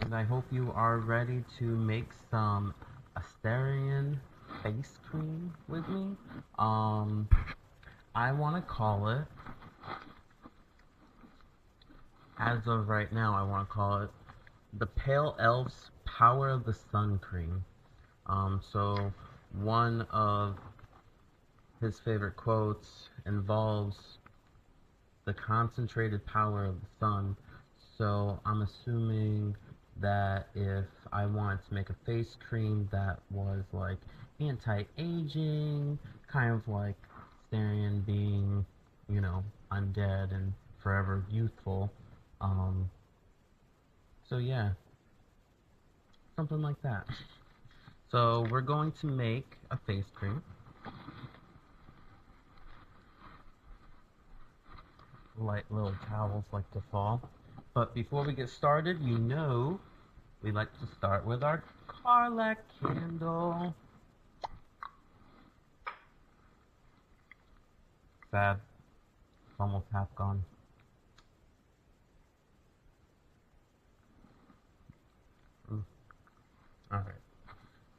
and I hope you are ready to make some Astarion face cream with me. I want to call it, as of right now, I want to call it the Pale Elf's Power of the Sun Cream. So one of his favorite quotes involves the concentrated power of the sun. So I'm assuming that if I wanted to make a face cream that was like anti-aging, kind of like Astarion being, you know, undead and forever youthful. So yeah, something like that. So we're going to make a face cream. Light little towels like to fall. But before we get started, you know, we like to start with our Carlac candle. Sad. It's almost half gone. Alright.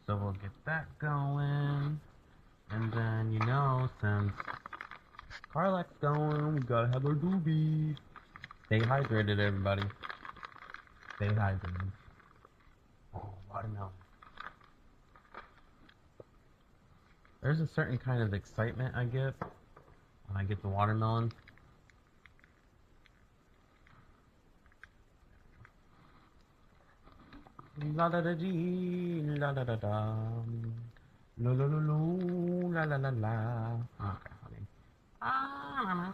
So we'll get that going. And then, you know, since Carlac's going, we gotta have our doobie. Stay hydrated, everybody. Stay hydrated. Oh, watermelon. There's a certain kind of excitement I get when I get the watermelon. La da da dee, la da da da, lo lo lo lo, la la la la. Okay, honey. Ah,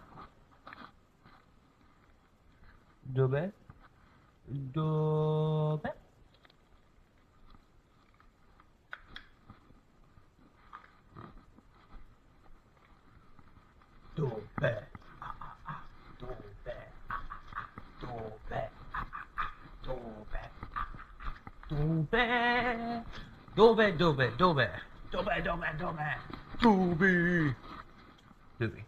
dove, dove. Dove, dove, dove, dove, dove, dove, dove, dove, dove, dove, doobie, doobie.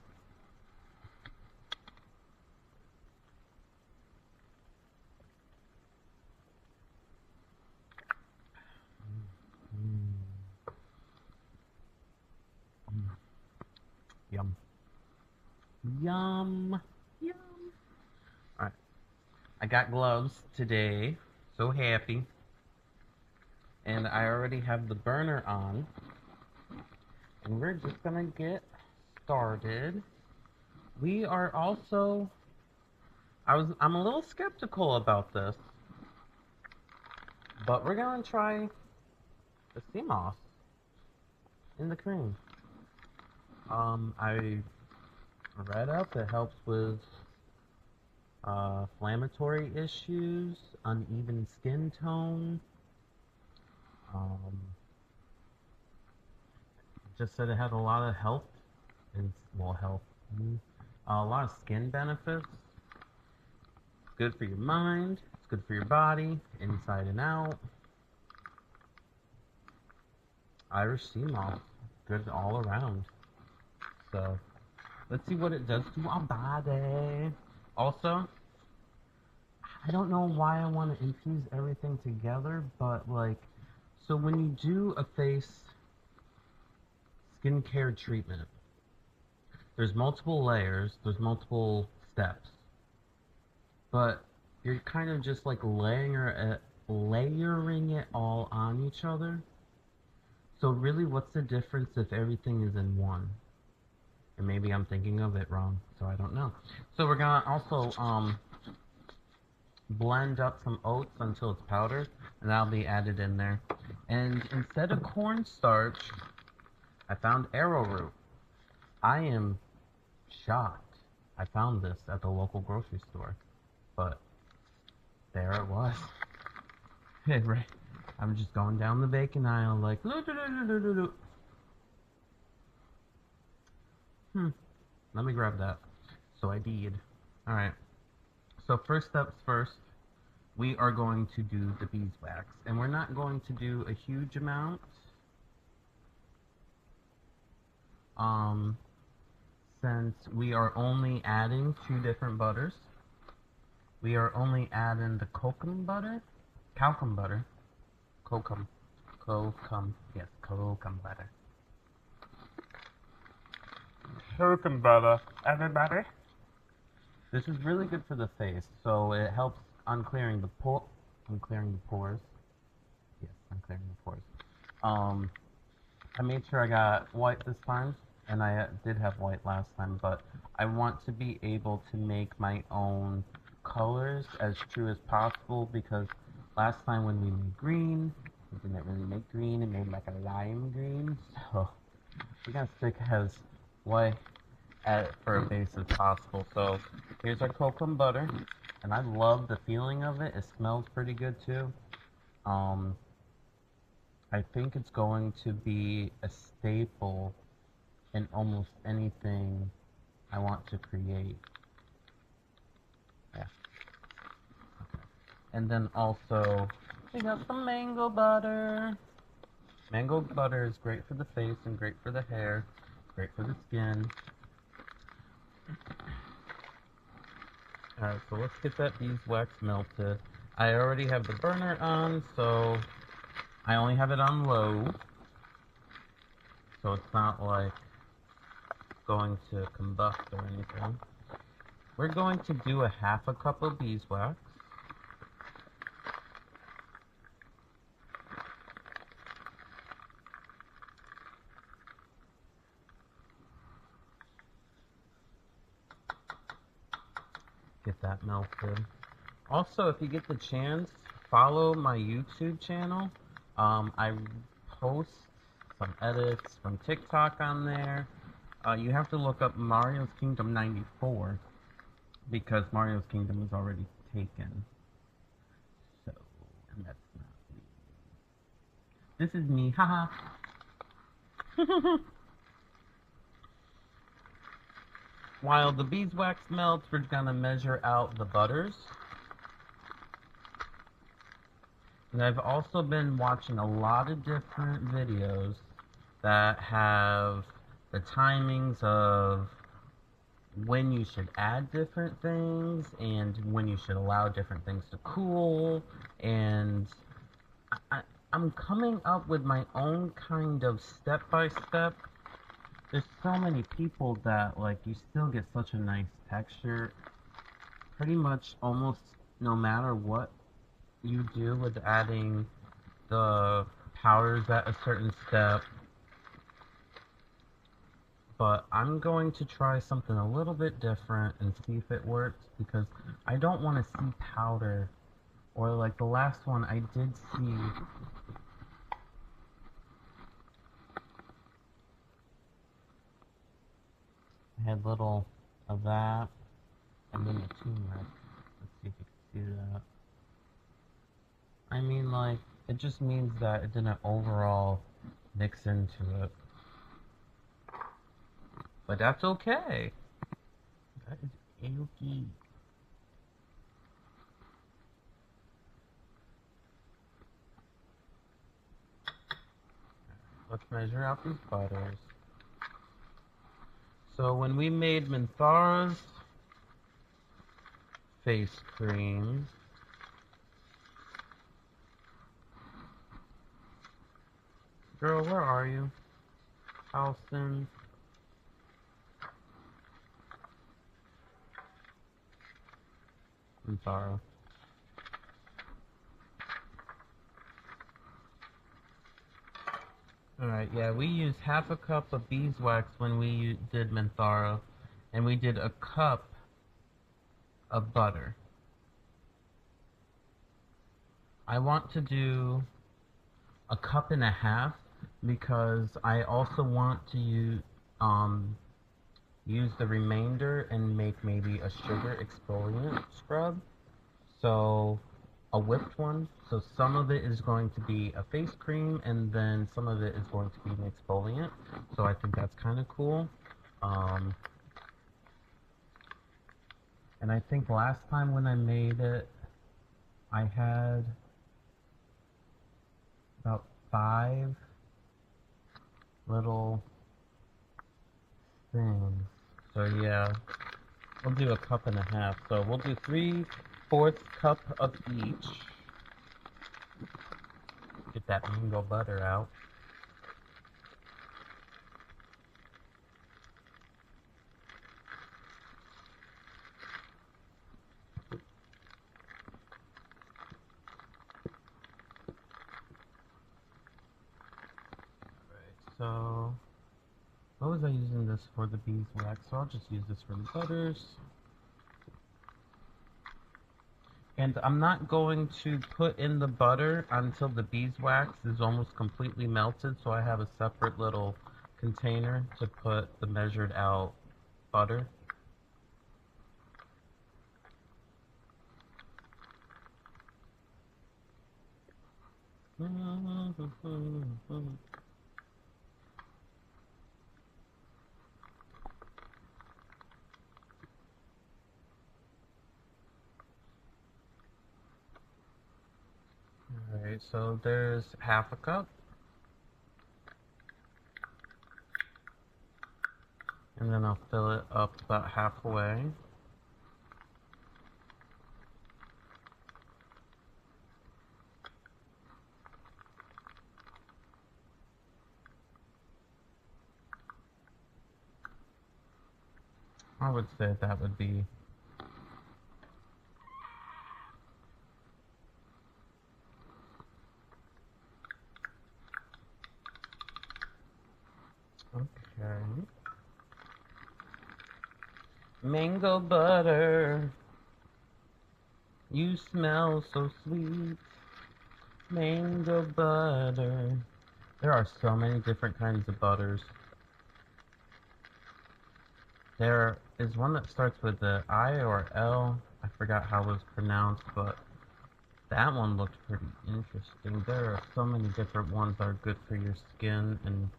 Yum. Yum. Yum. Alright. I got gloves today. So happy. And I already have the burner on. And we're just gonna get started. We are also... I'm a little skeptical about this. But we're gonna try the sea moss in the cream. I read up it helps with inflammatory issues, uneven skin tone. Just said it had a lot of health, and a lot of skin benefits. It's good for your mind. It's good for your body, inside and out. Irish sea moss, good all around. So, let's see what it does to our body. Also, I don't know why I want to infuse everything together, but like, so when you do a face skincare treatment, there's multiple layers, there's multiple steps, but you're kind of just like layering it all on each other. So really, what's the difference if everything is in one? And maybe I'm thinking of it wrong, so I don't know. So we're gonna also blend up some oats until it's powdered, and that'll be added in there. And instead of cornstarch, I found arrowroot. I am shocked. I found this at the local grocery store, but there it was. Right. I'm just going down the bacon aisle like, let me grab that. So I did. Alright. So first steps first, we are going to do the beeswax. And we're not going to do a huge amount. Since we are only adding 2 different butters. We are only adding the coconut butter Cocoa butter. Yes, cocoa butter. Cocoa butter, everybody. This is really good for the face, so it helps on clearing the pores. Yes, I'm clearing the pores. I made sure I got white this time, and I did have white last time, but I want to be able to make my own colors as true as possible, because last time when we made green, we didn't really make green, it made like a lime green, so we're gonna stick as white for a base as possible. So here's our cocoa butter, and I love the feeling of it. It smells pretty good too. I think it's going to be a staple in almost anything I want to create. Yeah. Okay. And then also, we got some mango butter. Mango butter is great for the face and great for the hair, great for the skin. Alright, so let's get that beeswax melted. I already have the burner on, so I only have it on low, so it's not like going to combust or anything. We're going to do a half a cup of beeswax. Get that melted. Also, if you get the chance, follow my YouTube channel. I post some edits from TikTok on there. You have to look up Mario's Kingdom 94 because Mario's Kingdom is already taken. So, and that's not me. This is me, haha. While the beeswax melts, we're gonna measure out the butters. And I've also been watching a lot of different videos that have the timings of when you should add different things and when you should allow different things to cool, and I'm coming up with my own kind of step-by-step. There's so many people that, like, you still get such a nice texture pretty much almost no matter what you do with adding the powders at a certain step. But I'm going to try something a little bit different and see if it works, because I don't want to see powder, or like the last one I did see I had little of that, and then the turmeric. Let's see if you can see that. I mean, like, it just means that it didn't overall mix into it. But that's okay. That is okay. Let's measure out these butters. So when we made Minthara's face cream, girl, where are you? Alston. Minthara. Alright, yeah, we used half a cup of beeswax when we did Minthara, and we did a cup of butter. I want to do a cup and a half because I also want to use the remainder and make maybe a sugar exfoliant scrub. So a whipped one. So some of it is going to be a face cream, and then some of it is going to be an exfoliant. So I think that's kind of cool. And I think last time when I made it, I had about 5 little things. So yeah, we'll do a cup and a half. So we'll do 3/4 cup of each. that mango butter out. So, what was I using this for? The beeswax. So I'll just use this for the butters. And I'm not going to put in the butter until the beeswax is almost completely melted. So I have a separate little container to put the measured out butter. Alright, so there's half a cup. And then I'll fill it up about halfway. I would say that would be okay. Mango butter, you smell so sweet. Mango butter. There are so many different kinds of butters. There is one that starts with the I or L. I forgot how it was pronounced, but that one looked pretty interesting. There are so many different ones that are good for your skin, and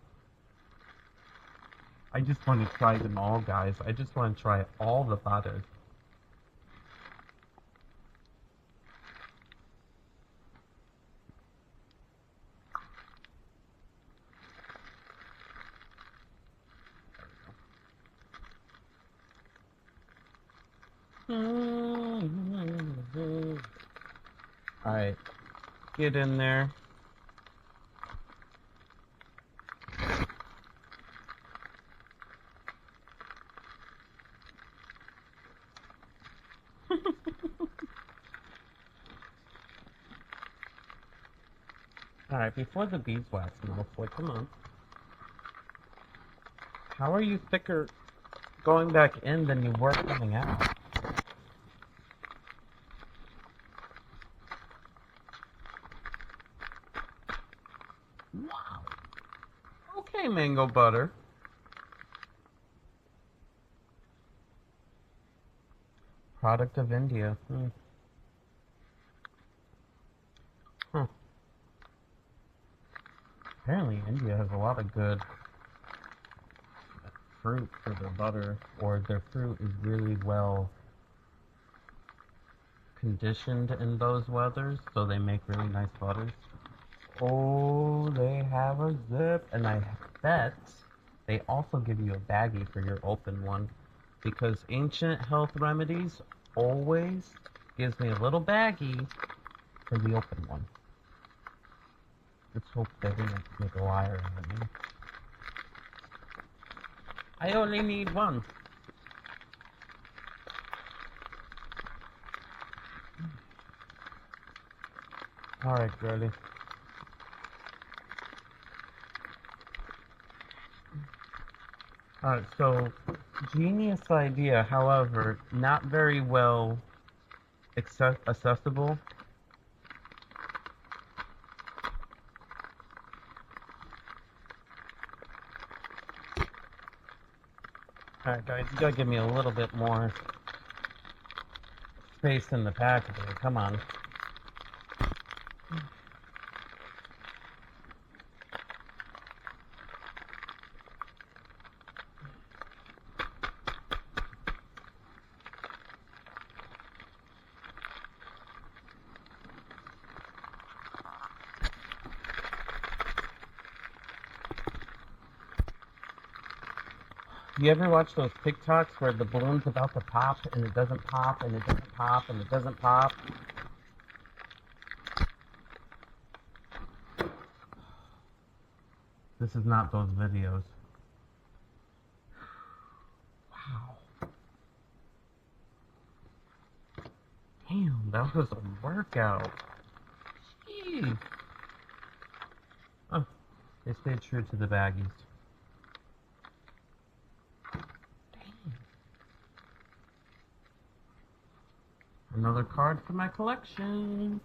I just want to try them all, guys. I just want to try all the butters. Alright, get in there. Alright, before the beeswax melts, like, come on. How are you thicker going back in than you were coming out? Wow. Okay, mango butter. Product of India. Huh. Apparently India has a lot of good fruit for their butter, or their fruit is really well conditioned in those weathers, so they make really nice butters. Oh, they have a zip, and I bet they also give you a baggie for your open one, because Ancient Health Remedies always gives me a little baggie for the open one. Let's hope they didn't make a liar out of me. I only need one. Alright, girlie. Alright, so, genius idea, however, not very well accessible. Alright guys, you gotta give me a little bit more space in the packaging, come on. You ever watch those TikToks where the balloon's about to pop and it doesn't pop and it doesn't pop and it doesn't pop? This is not those videos. Wow. Damn, that was a workout. Jeez. Oh, they stayed true to the baggies. Damn. Another card for my collection.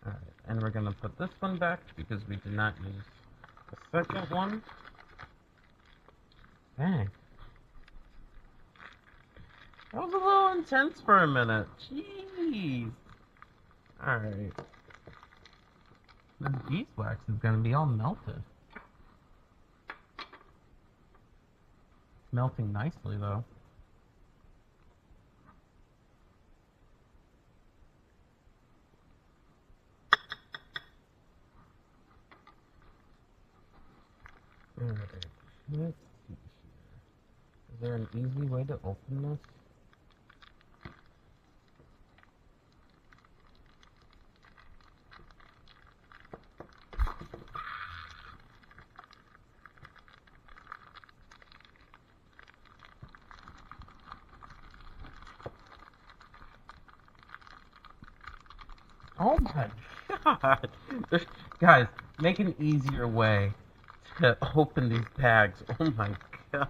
Alright, and we're gonna put this one back because we did not use the second one. Dang. That was a little intense for a minute. Jeez. Alright. This beeswax is gonna be all melted. It's melting nicely though. Alright, let's see here. Is there an easy way to open this? Oh my god! Guys, make an easier way to open these bags. Oh my gosh.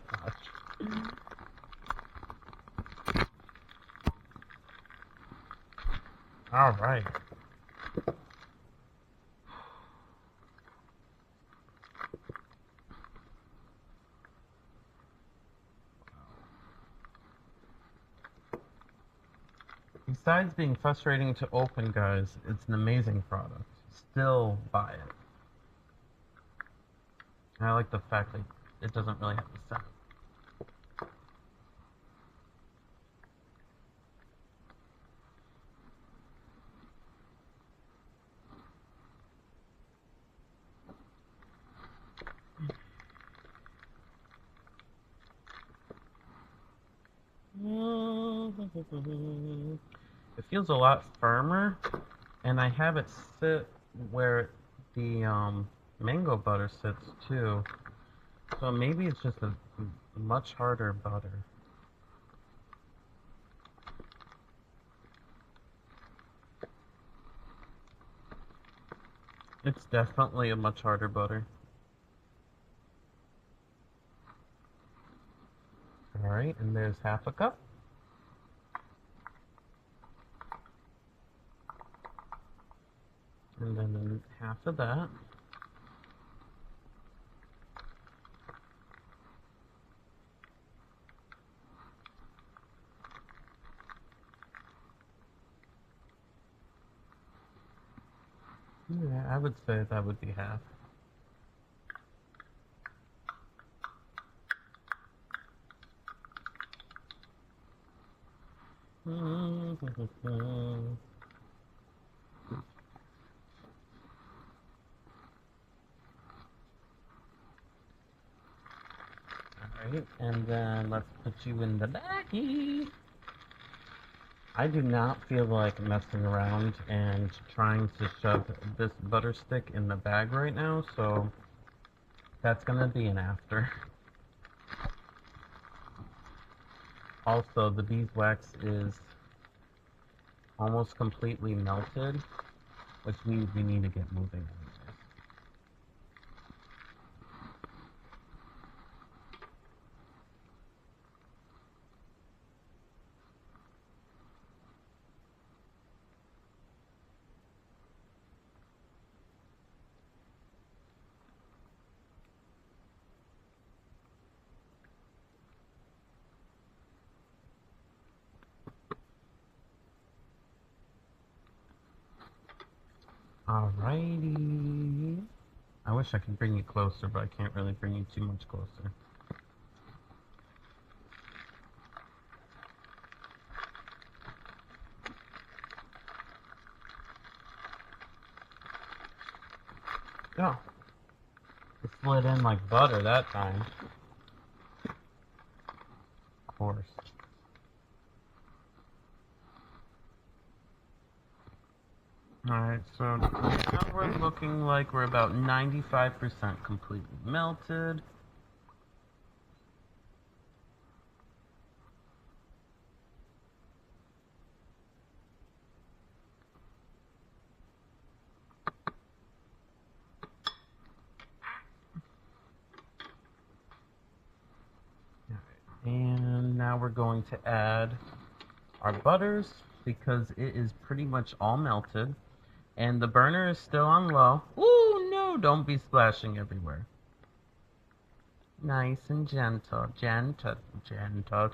Alright. Besides being frustrating to open, guys, it's an amazing product. Still buy it. And I like the fact that it doesn't really have the scent. It feels a lot firmer, and I have it sit where the mango butter sits too. So maybe it's just a much harder butter. It's definitely a much harder butter. Alright, and there's half a cup. And then half of that. Yeah, I would say that would be half. Alright, and then let's put you in the baggie. I do not feel like messing around and trying to shove this butter stick in the bag right now, so that's gonna be an after. Also, the beeswax is almost completely melted, which means we need to get moving on this. Alrighty. I wish I could bring you closer, but I can't really bring you too much closer. Oh. It slid in like butter that time. Of course. Alright, so now we're looking like we're about 95% completely melted. And now we're going to add our butters because it is pretty much all melted. And the burner is still on low. Ooh, no, don't be splashing everywhere. Nice and gentle, gentle, gentle,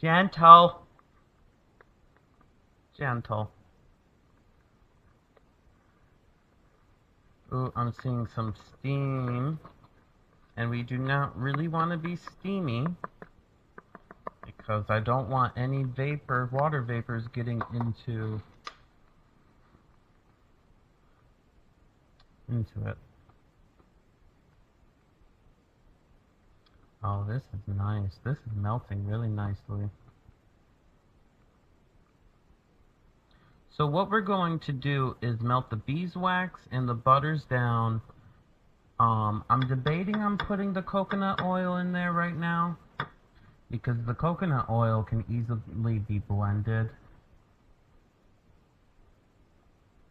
gentle, gentle. Ooh, I'm seeing some steam. And we do not really want to be steamy because I don't want any vapor, water vapors getting into it. Oh, this is nice. This is melting really nicely. So what we're going to do is melt the beeswax and the butters down. I'm debating on putting the coconut oil in there right now because the coconut oil can easily be blended.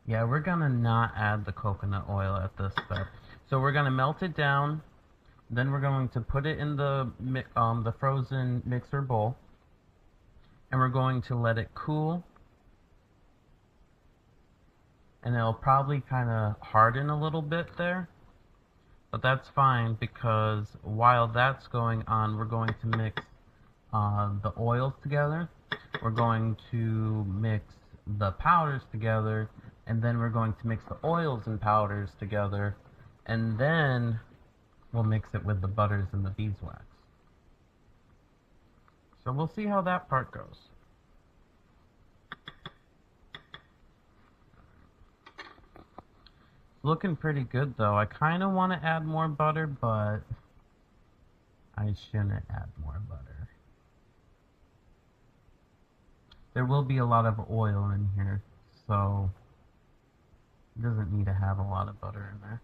Yeah, we're gonna not add the coconut oil at this step. So we're gonna melt it down, then we're going to put it in the frozen mixer bowl, and we're going to let it cool. And it'll probably kind of harden a little bit there, but that's fine because while that's going on, we're going to mix the oils together. We're going to mix the powders together, and then we're going to mix the oils and powders together, and then we'll mix it with the butters and the beeswax. So we'll see how that part goes. Looking pretty good though. I kind of want to add more butter, but I shouldn't add more butter. There will be a lot of oil in here, so it doesn't need to have a lot of butter in there.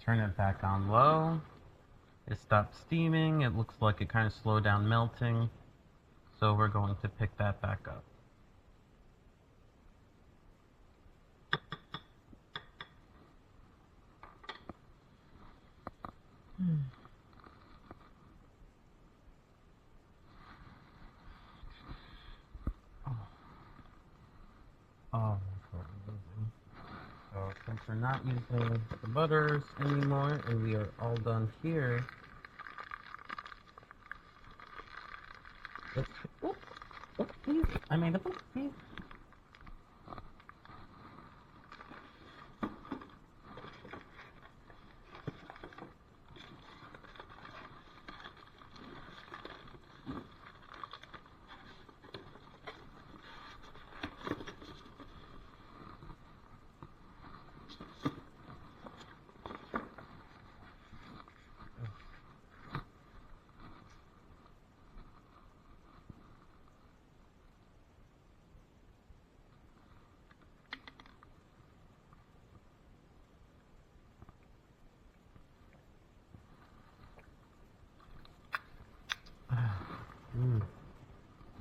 Turn it back on low. It stopped steaming. It looks like it kind of slowed down melting. So we're going to pick that back up. Oh, so since we're not using the butters anymore and we are all done here, let's, please, I made a please.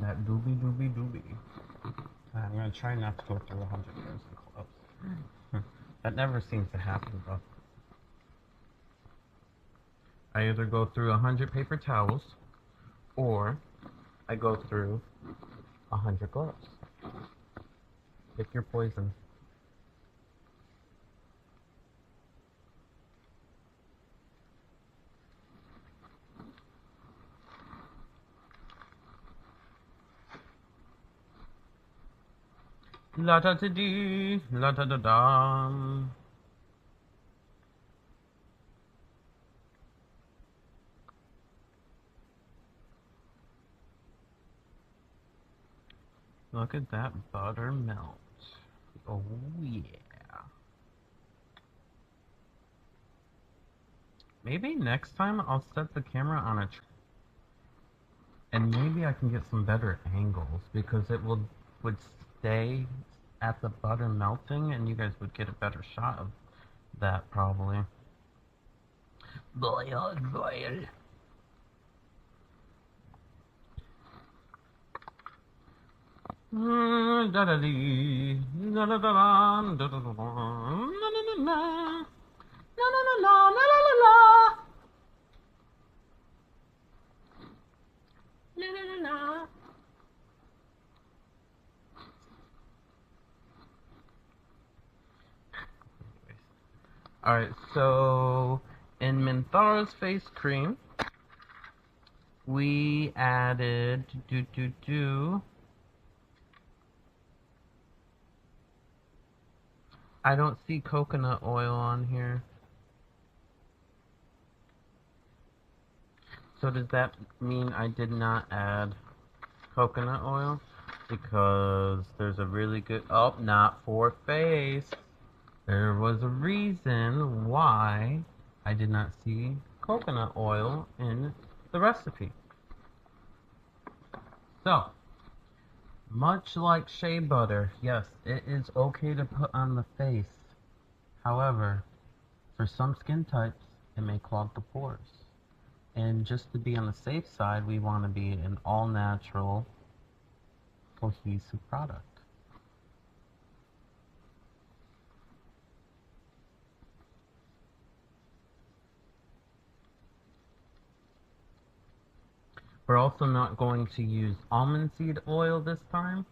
That doobie. I'm gonna try not to go through 100 pairs of gloves. That never seems to happen though. I either go through 100 paper towels, or I go through 100 gloves. Pick your poison. La da da dee, la da da da. Look at that butter melt. Oh yeah. Maybe next time I'll set the camera on a and maybe I can get some better angles because it would stay at the butter melting and you guys would get a better shot of that probably. Boil, boil. Da da dee, da da da da, da da da da, na na na na, na na na na, la la la la, la la la la. Alright, so in Minthara's face cream, we added I don't see coconut oil on here. So does that mean I did not add coconut oil? Because there's a really good... Oh, not for face. There was a reason why I did not see coconut oil in the recipe. So, much like shea butter, yes, it is okay to put on the face. However, for some skin types, it may clog the pores. And just to be on the safe side, we want to be an all-natural, cohesive product. We're also not going to use almond seed oil this time,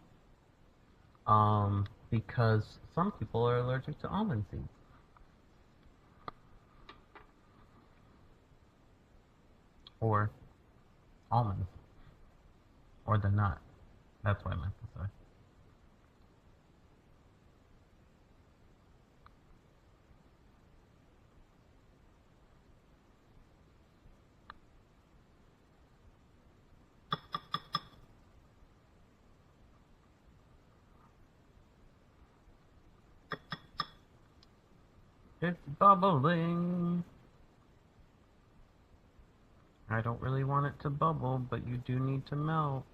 because some people are allergic to almond seeds. Or almonds. Or the nut. That's what I meant to say. It's bubbling. I don't really want it to bubble, but you do need to melt.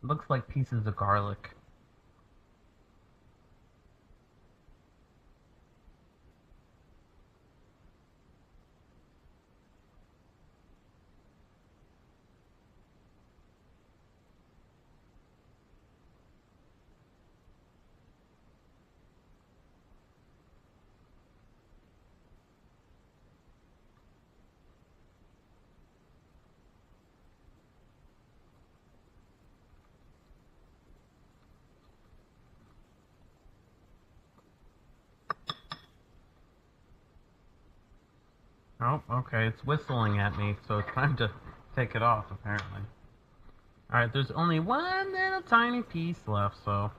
It looks like pieces of garlic. Oh, okay, it's whistling at me, so it's time to take it off, apparently. Alright, there's only one little tiny piece left, so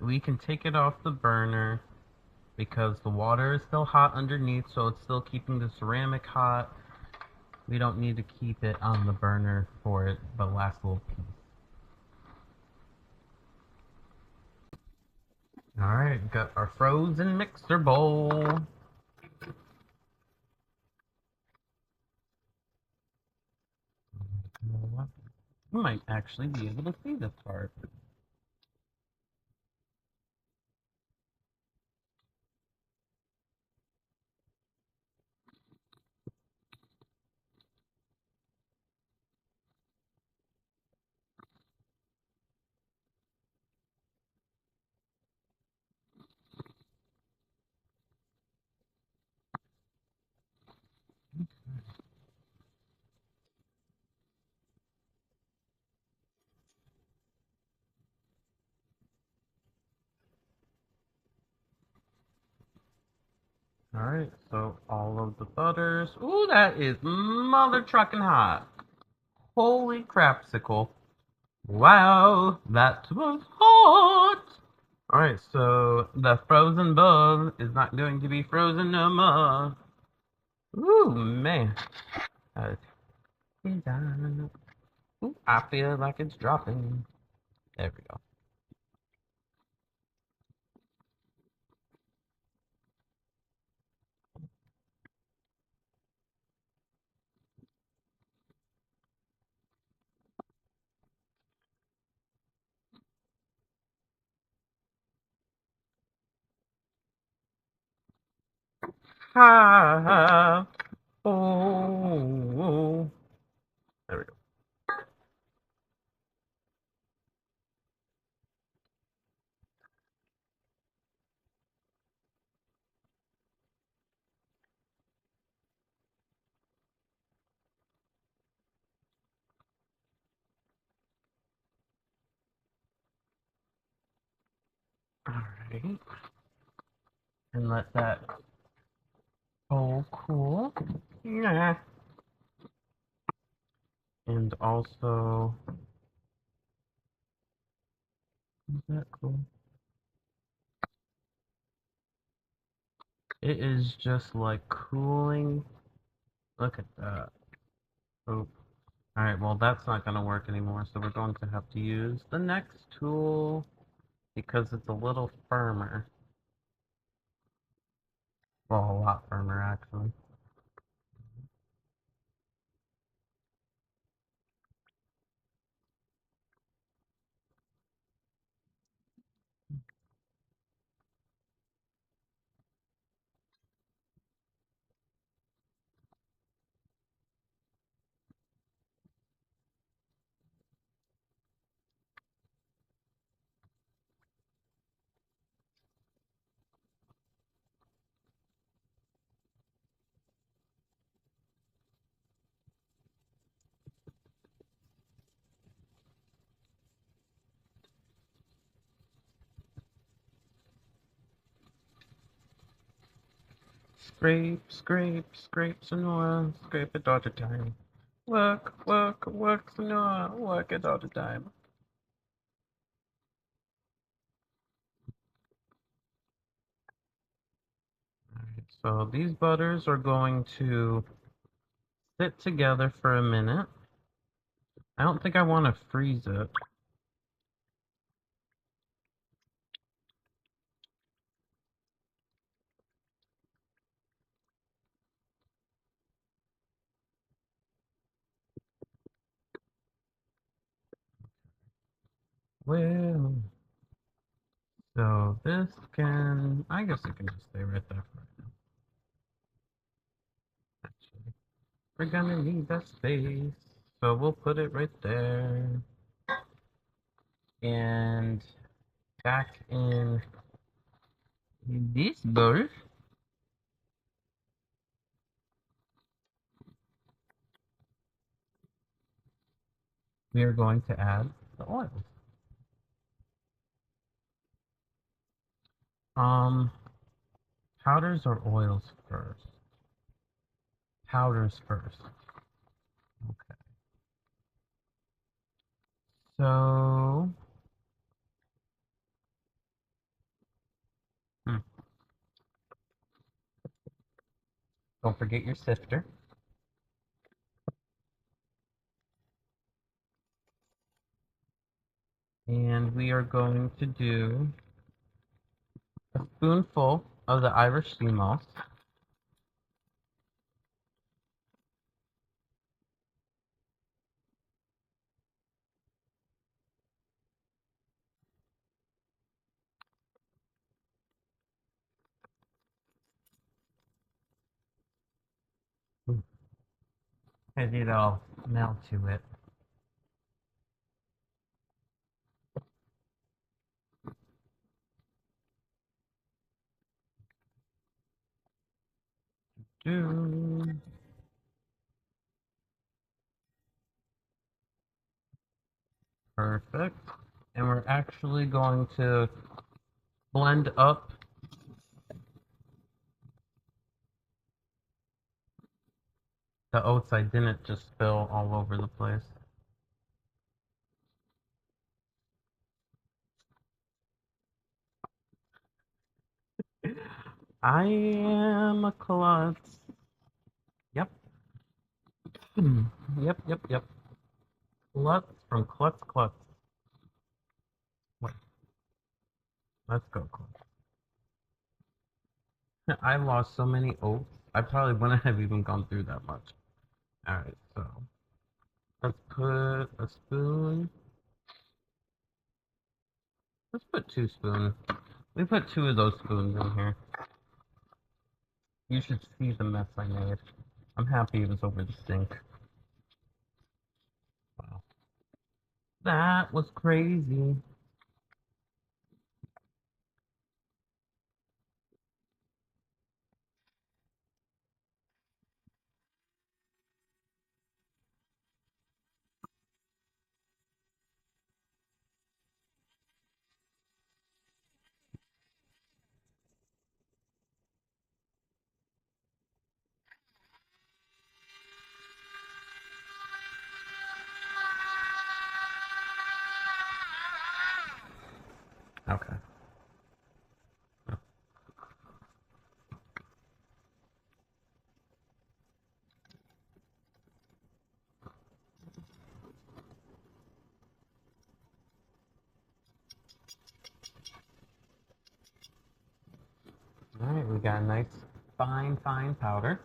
we can take it off the burner because the water is still hot underneath, so it's still keeping the ceramic hot. We don't need to keep it on the burner for it, the last little piece. Alright, got our frozen mixer bowl. You might actually be able to see this part. Alright, so all of the butters. Ooh, that is mother trucking hot. Holy crapsicle. Wow, that was hot. Alright, so the frozen bug is not going to be frozen no more. Ooh, man. That is done. Ooh, I feel like it's dropping. There we go. Ha ha. Oh. There we go. Alright. And let that cool. Nah. And also, is that cool? It is just like cooling. Look at that. Oh. Alright, well that's not going to work anymore, so we're going to have to use the next tool because it's a little firmer. Well, a lot firmer actually. Scrape some oil, scrape it all the time. Work, some oil, work it all the time. Alright, so these butters are going to sit together for a minute. I don't think I want to freeze it. Well, so this can, I guess it can just stay right there for right now. Actually, we're gonna need that space, so we'll put it right there. And back in this bowl, we are going to add the oils. Um, powders or oils first? Powders first. Okay. So, don't forget your sifter. And we are going to do a spoonful of the Irish sea moss. And it'll melt to it. Perfect. And we're actually going to blend up The oats I didn't just spill all over the place. I am a klutz. Yep. Yep. Klutz from Klutz Klutz. Wait, let's go, Klutz. I lost so many oats. I probably wouldn't have even gone through that much. Alright, so let's put a spoon. Let's put 2 spoons. We put 2 of those spoons in here. You should see the mess I made. I'm happy it was over the sink. Wow. That was crazy. Okay. Alright, we got a nice fine powder.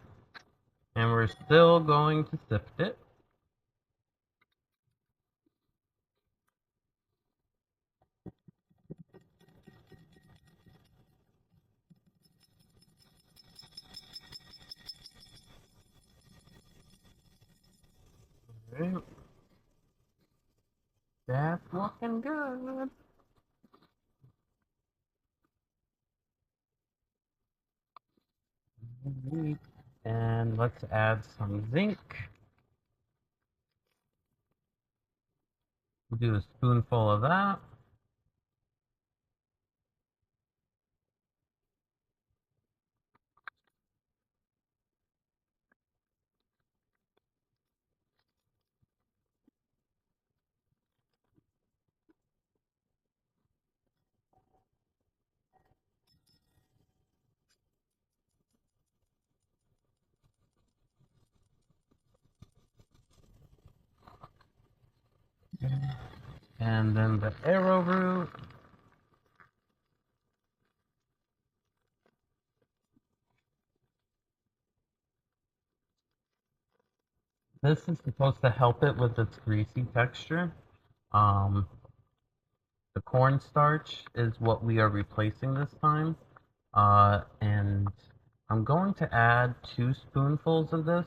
And we're still going to sift it. Alright. That's looking good. And let's add some zinc. We'll do a spoonful of that. And then the arrowroot. This is supposed to help it with its greasy texture. Um, the cornstarch is what we are replacing this time. And I'm going to add 2 spoonfuls of this.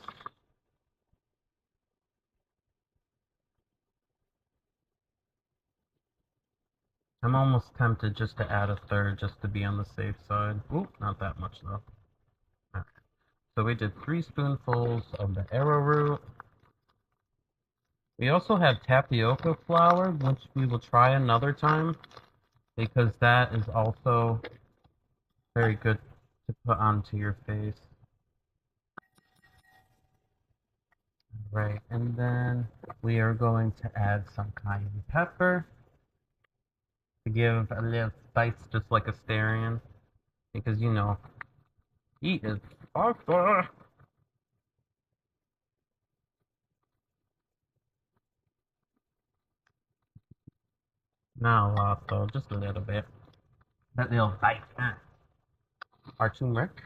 I'm almost tempted just to add a third just to be on the safe side. Oop, not that much though. Okay. So we did 3 spoonfuls of the arrowroot. We also have tapioca flour, which we will try another time because that is also very good to put onto your face. Right, and then we are going to add some cayenne pepper to give a little spice, just like Astarion, because you know he is awesome. Not a lot though, just a little bit. That little bite. Our turmeric.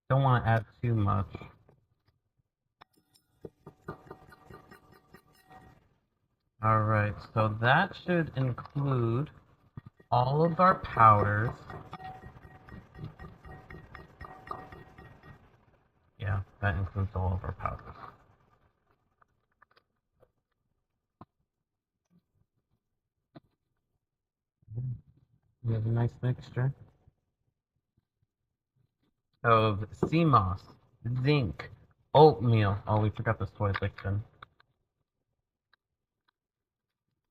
Don't want to add too much. Alright, so that should include all of our powders. Yeah, that includes all of our powders. We have a nice mixture of sea moss, zinc, oatmeal. Oh, we forgot the soy lecithin.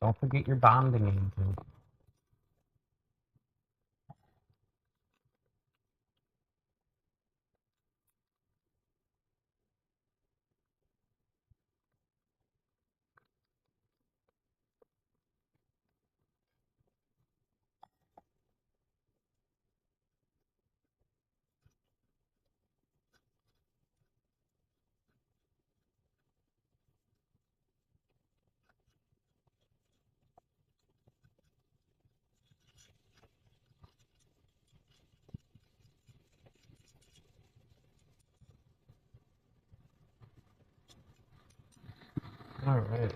Don't forget your bonding agent. Alright.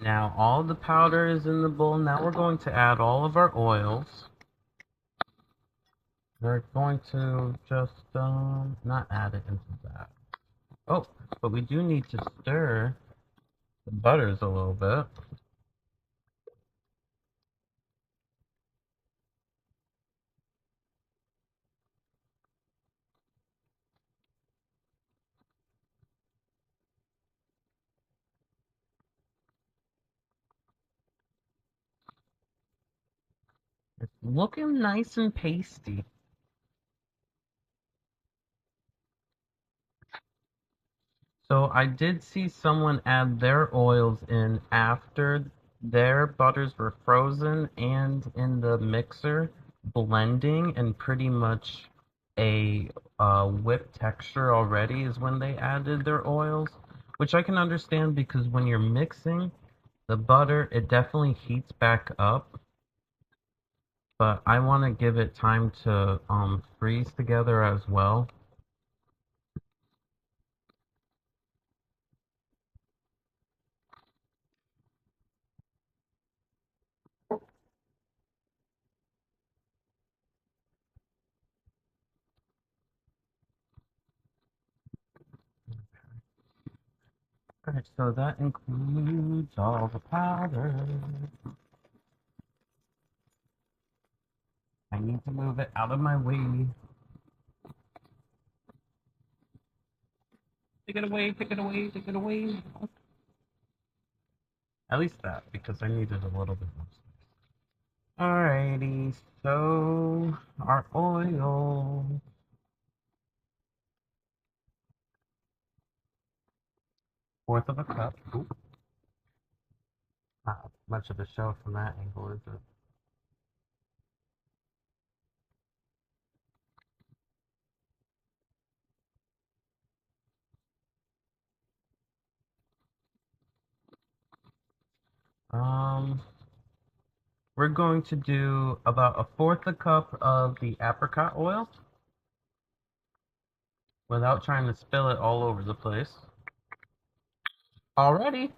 Now all the powder is in the bowl. Now we're going to add all of our oils. We're going to just not add it into that. Oh, but we do need to stir the butters a little bit. It's looking nice and pasty. So I did see someone add their oils in after their butters were frozen and in the mixer, blending, and pretty much a whipped texture already is when they added their oils, which I can understand because when you're mixing the butter, it definitely heats back up, but I want to give it time to freeze together as well. Alright, so that includes all the powder. I need to move it out of my way. Take it away, take it away, take it away. At least that, because I needed a little bit more space. Alrighty, so our oil. Fourth of a cup. Oop. Not much of a show from that angle, is it? We're going to do about a fourth a cup of the apricot oil without trying to spill it all over the place. Already.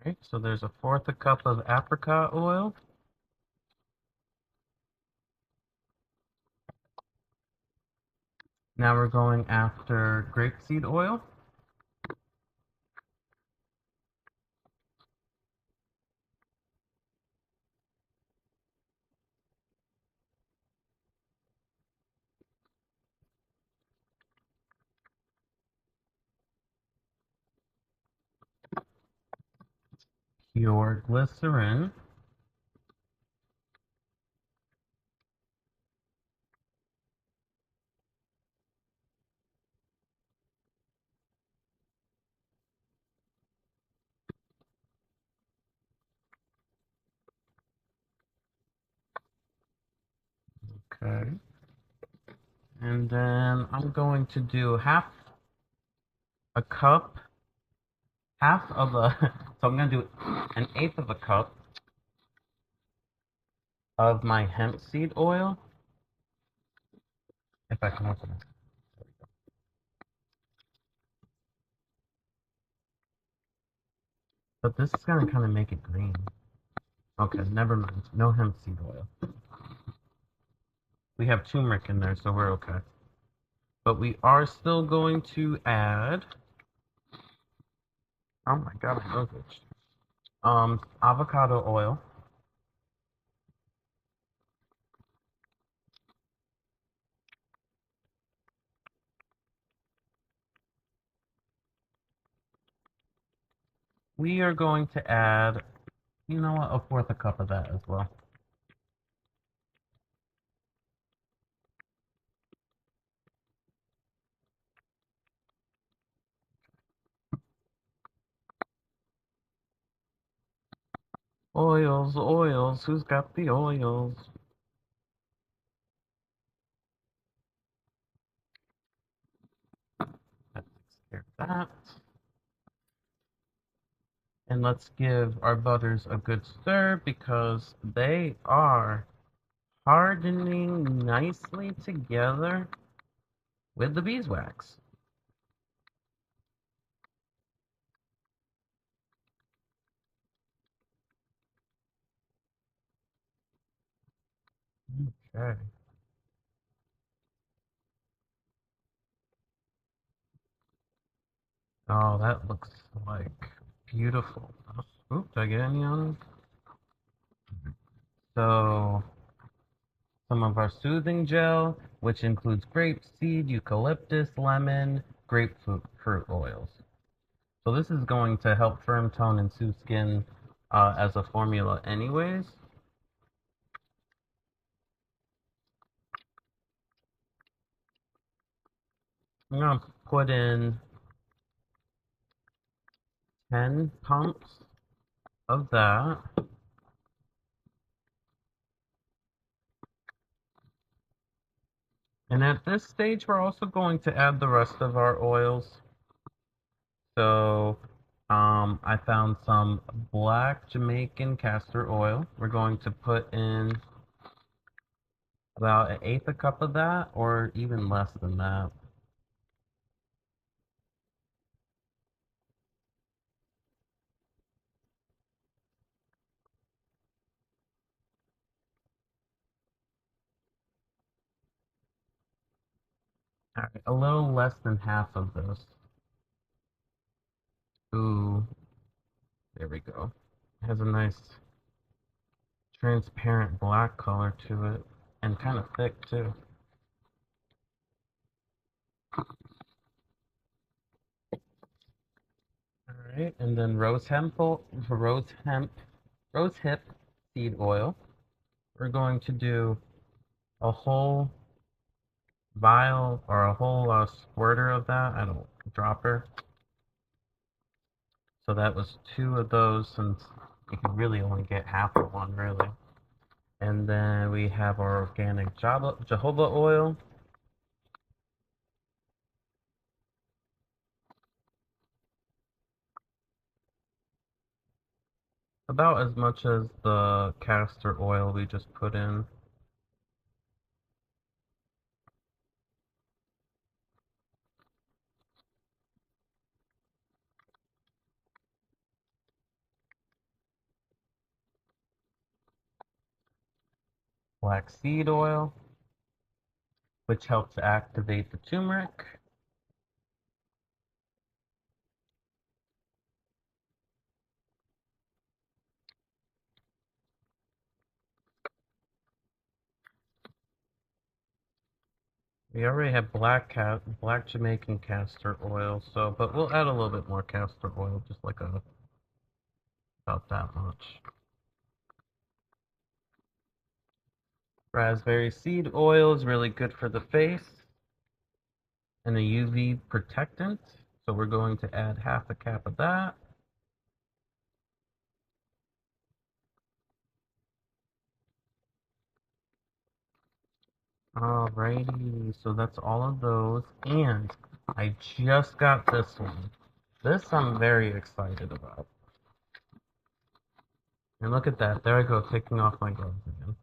Alright, so there's a fourth a cup of apricot oil. Now we're going after grapeseed oil. Pure glycerin. Okay. And then I'm going to do half a cup, half of a, so I'm going to do an eighth of a cup of my hemp seed oil. If I can open it. But this is going to kind of make it green. Okay, never mind. No hemp seed oil. We have turmeric in there, so we're okay. But we are still going to add, oh my god, my nose itched. Avocado oil. We are going to add, you know what, a fourth a cup of that as well. Oils, oils, who's got the oils? Let's take care of that. And let's give our butters a good stir because they are hardening nicely together with the beeswax. Okay. Oh, that looks like beautiful. Oops, did I get any on? So, some of our soothing gel, which includes grapeseed, eucalyptus, lemon, grapefruit fruit oils. So this is going to help firm tone and soothe skin as a formula anyways. I'm going to put in 10 pumps of that. And at this stage, we're also going to add the rest of our oils. So I found some black Jamaican castor oil. We're going to put in about 1/8 a cup of that, or even less than that. All right, a little less than half of this. Ooh, there we go. It has a nice transparent black color to it, and kind of thick too. All right, and then rose hip seed oil. We're going to do a whole vial or a whole squirter of that. I don't dropper. So that was 2 of those, since you can really only get half of one, really. And then we have our organic jojoba oil. About as much as the castor oil we just put in. Black seed oil, which helps activate the turmeric. We already have black Jamaican castor oil, so but we'll add a little bit more castor oil, just like about that much. Raspberry seed oil is really good for the face and a UV protectant, so we're going to add 1/2 a cap of that. Alrighty, so that's all of those, and I just got this one. This I'm very excited about. And look at that, there I go, taking off my gloves again.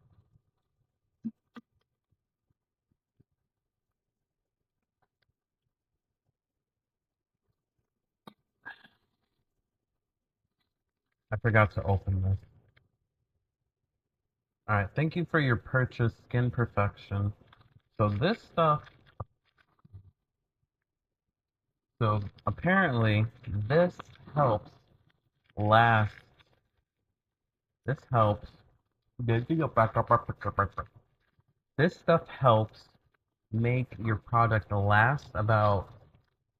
I forgot to open this. Alright, thank you for your purchase, Skin Perfection. So this stuff, so apparently this helps last, this helps, this stuff helps make your product last about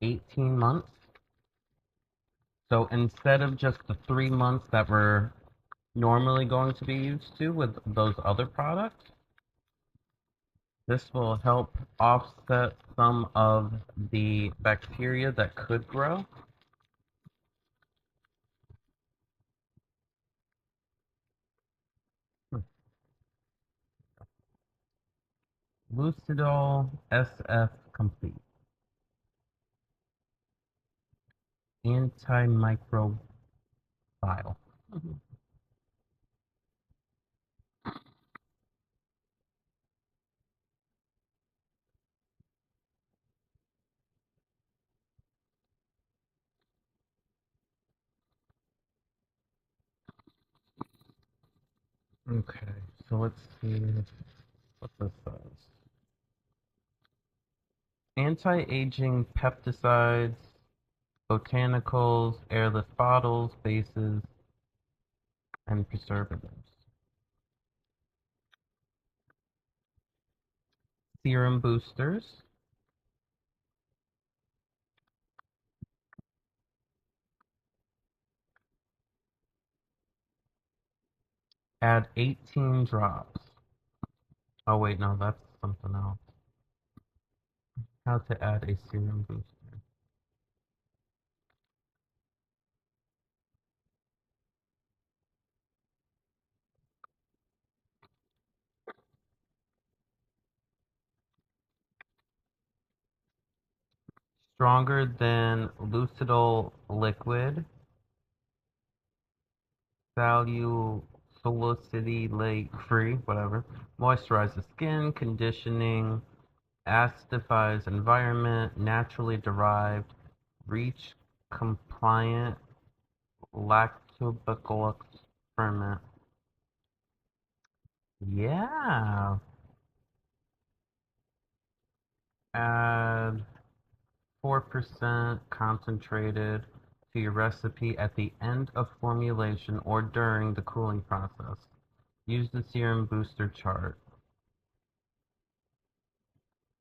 18 months. So instead of just the 3 months that we're normally going to be used to with those other products, this will help offset some of the bacteria that could grow. Lucidol SF Complete. Antimicrobial. Okay, so let's see what this says. Anti-aging peptides, botanicals, airless bottles, bases, and preservatives. Serum boosters. Add 18 drops. Oh wait, no, that's something else. How to add a serum booster. Stronger than Lucidol liquid. Value salicylate free, whatever. Moisturizes skin, conditioning, acidifies environment, naturally derived, reach compliant, lactobacillus ferment. Yeah. Add 4% concentrated to your recipe at the end of formulation or during the cooling process. Use the serum booster chart.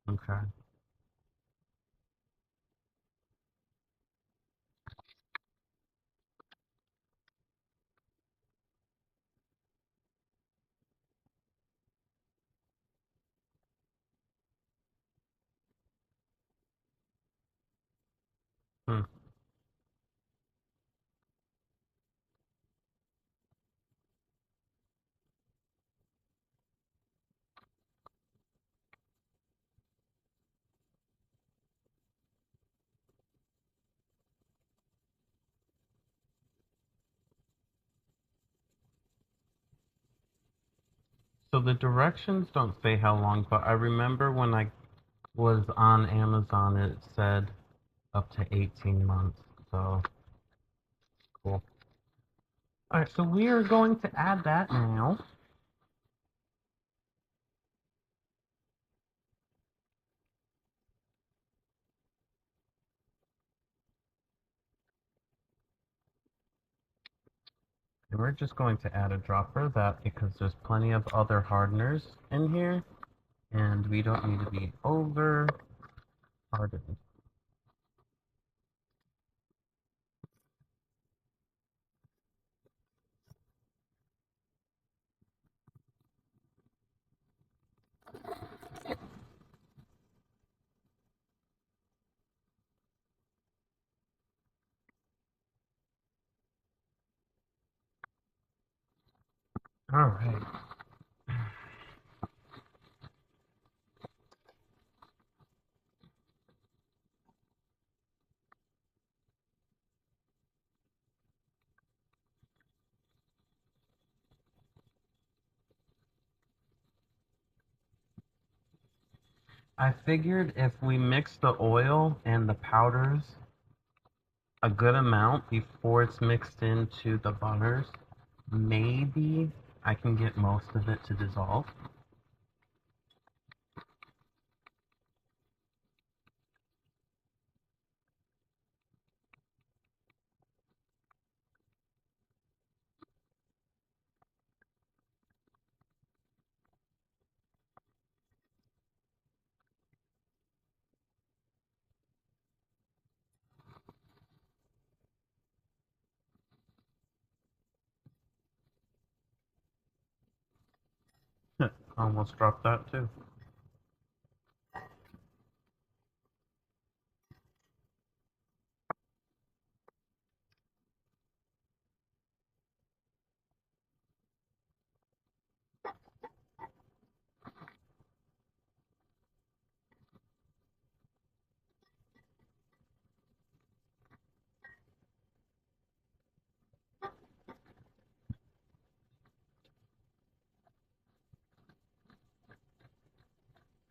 Okay. Hmm. So the directions don't say how long, but I remember when I was on Amazon, it said up to 18 months. So cool. All right, so we are going to add that now. And we're just going to add a dropper of that because there's plenty of other hardeners in here, and we don't need to be over hardened. All right. I figured if we mix the oil and the powders a good amount before it's mixed into the butters, maybe I can get most of it to dissolve. Almost dropped that too.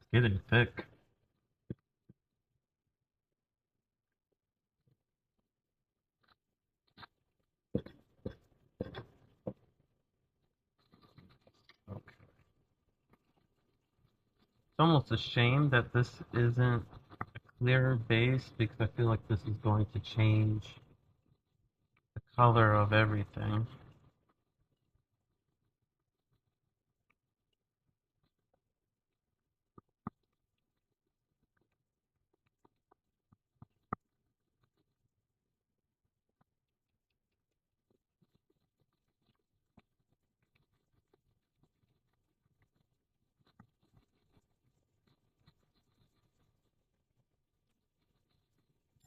It's getting thick. almost a shame that this isn't a clearer base because I feel like this is going to change the color of everything.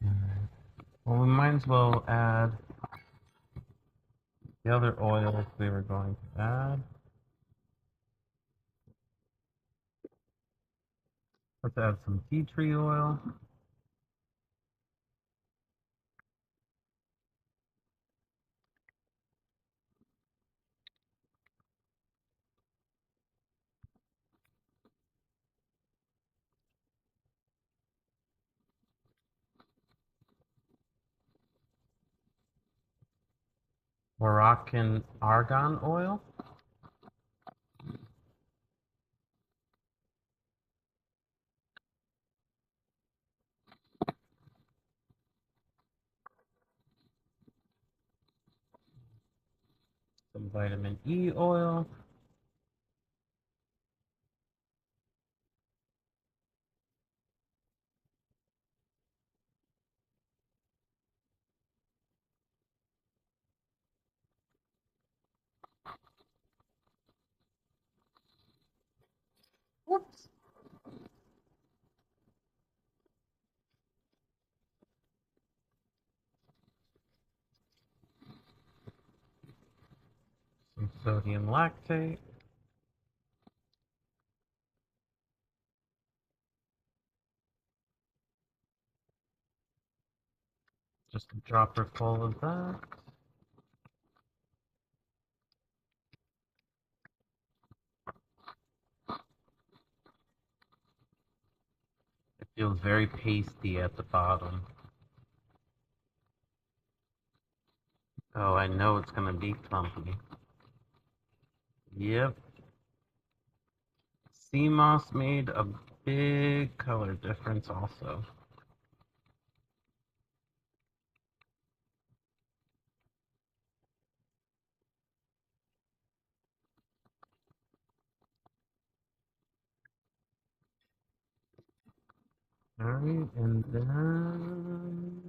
Alright. Well, we might as well add the other oils we were going to add. Let's add some tea tree oil. Moroccan argan oil. Some vitamin E oil. Whoops. Some sodium lactate. Just a dropper full of that. It feels very pasty at the bottom. Oh, I know it's gonna be clumpy. Yep. Sea moss made a big color difference also. Alright, and then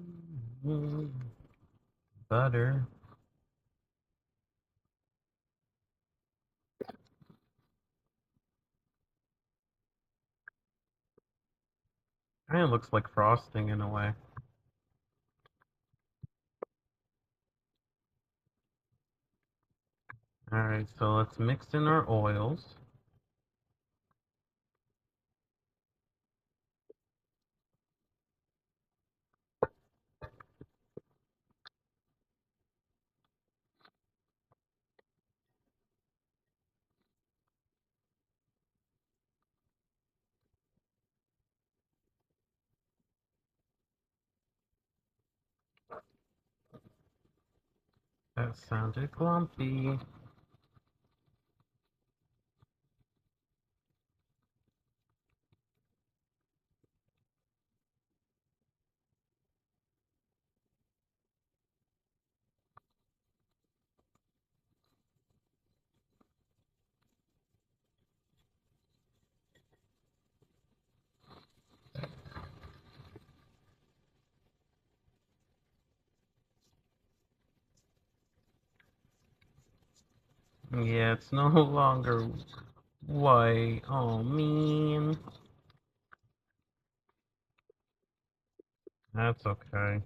butter. Kind of looks like frosting in a way. Alright, so let's mix in our oils. That sounded clumpy. Yeah, it's no longer white. Oh, man. That's okay.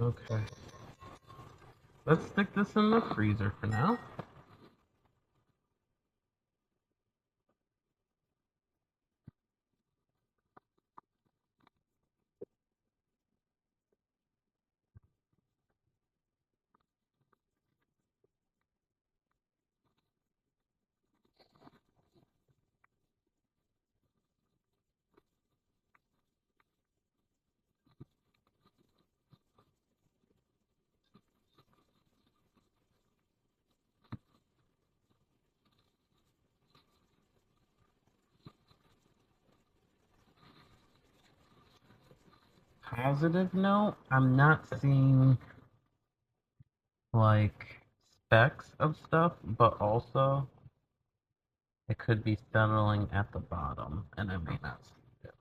Okay. Let's stick this in the freezer for now. Positive note, I'm not seeing like specks of stuff, but also it could be settling at the bottom, and I may not see it.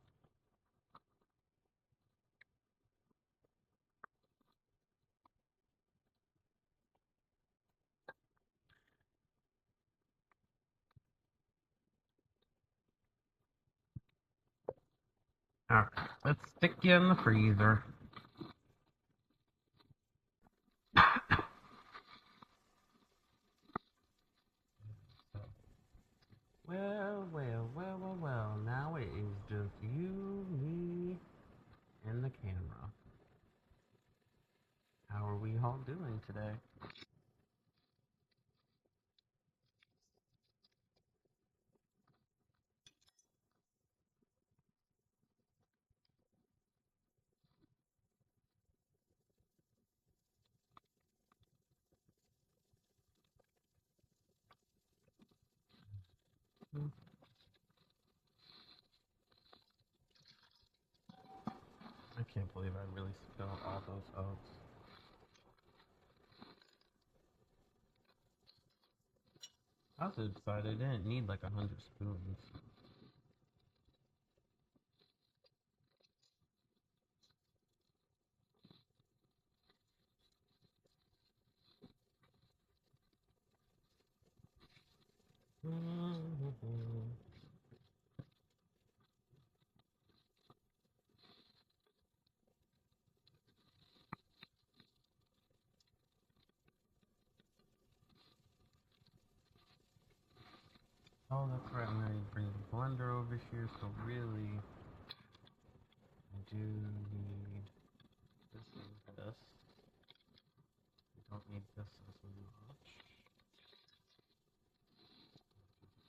Alright, let's stick you in the freezer. Well, now it is just you, me, and the camera. How are we all doing today? I can't believe I really spilled all those oats. I also decided I didn't need like 100 spoons. Oh, that's right. I'm gonna bring the blender over here. So really, I do need this and this. I don't need this as much.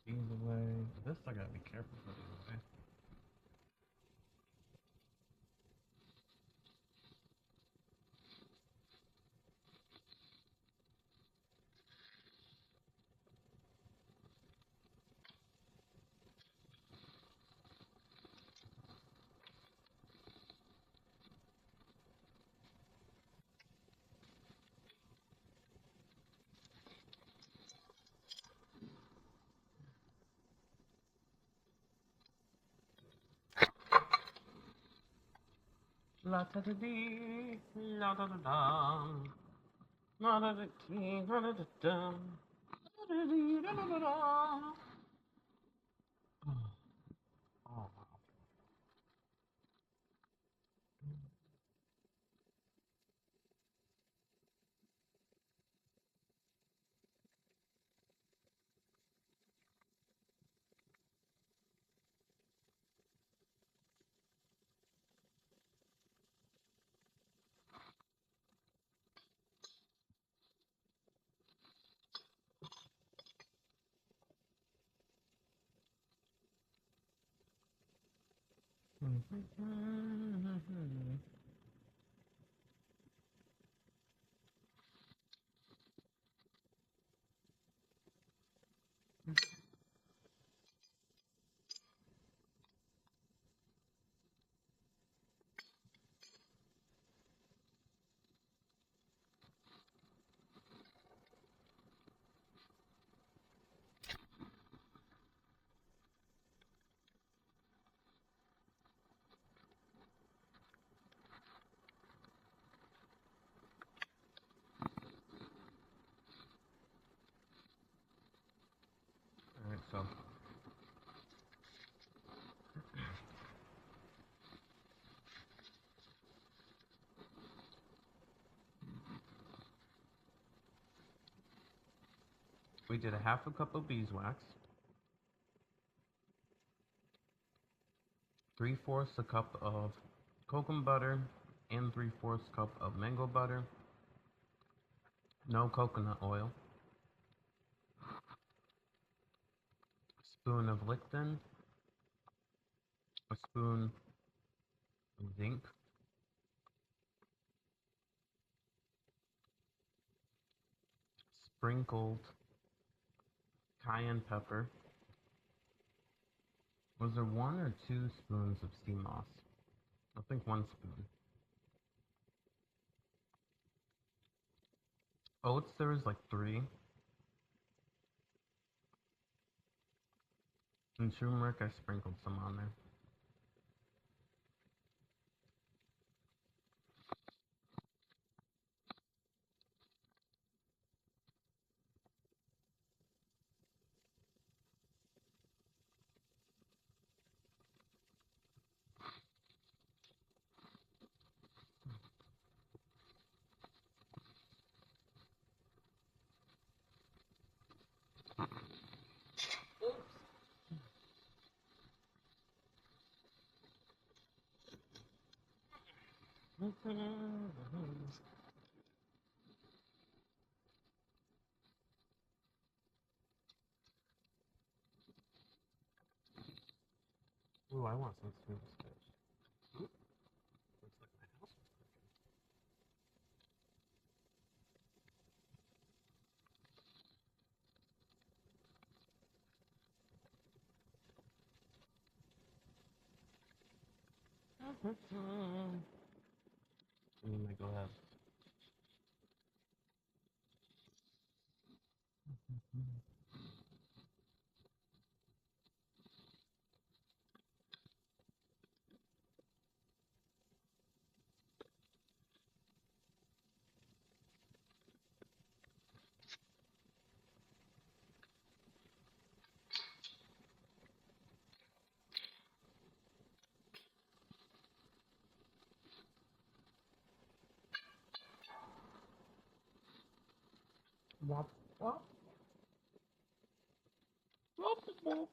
Either way, this I gotta be careful with either way. La da da dee, la da da dum, la da da dee, la da da dum, la da dee, la da da dum. Oh, We did a half a cup of beeswax, 3/4 a cup of cocoa butter, and 3/4 cup of mango butter. No coconut oil. A spoon of lecithin, a spoon of zinc, sprinkled cayenne pepper. Was there 1 or 2 spoons of sea moss? I think 1 spoon. Oats, there was like 3. And turmeric, I sprinkled some on there. Ooh, I want some smooth fish. Ooh, looks like my house was cooking. You might go ahead. Wop, wop. Wop, wop.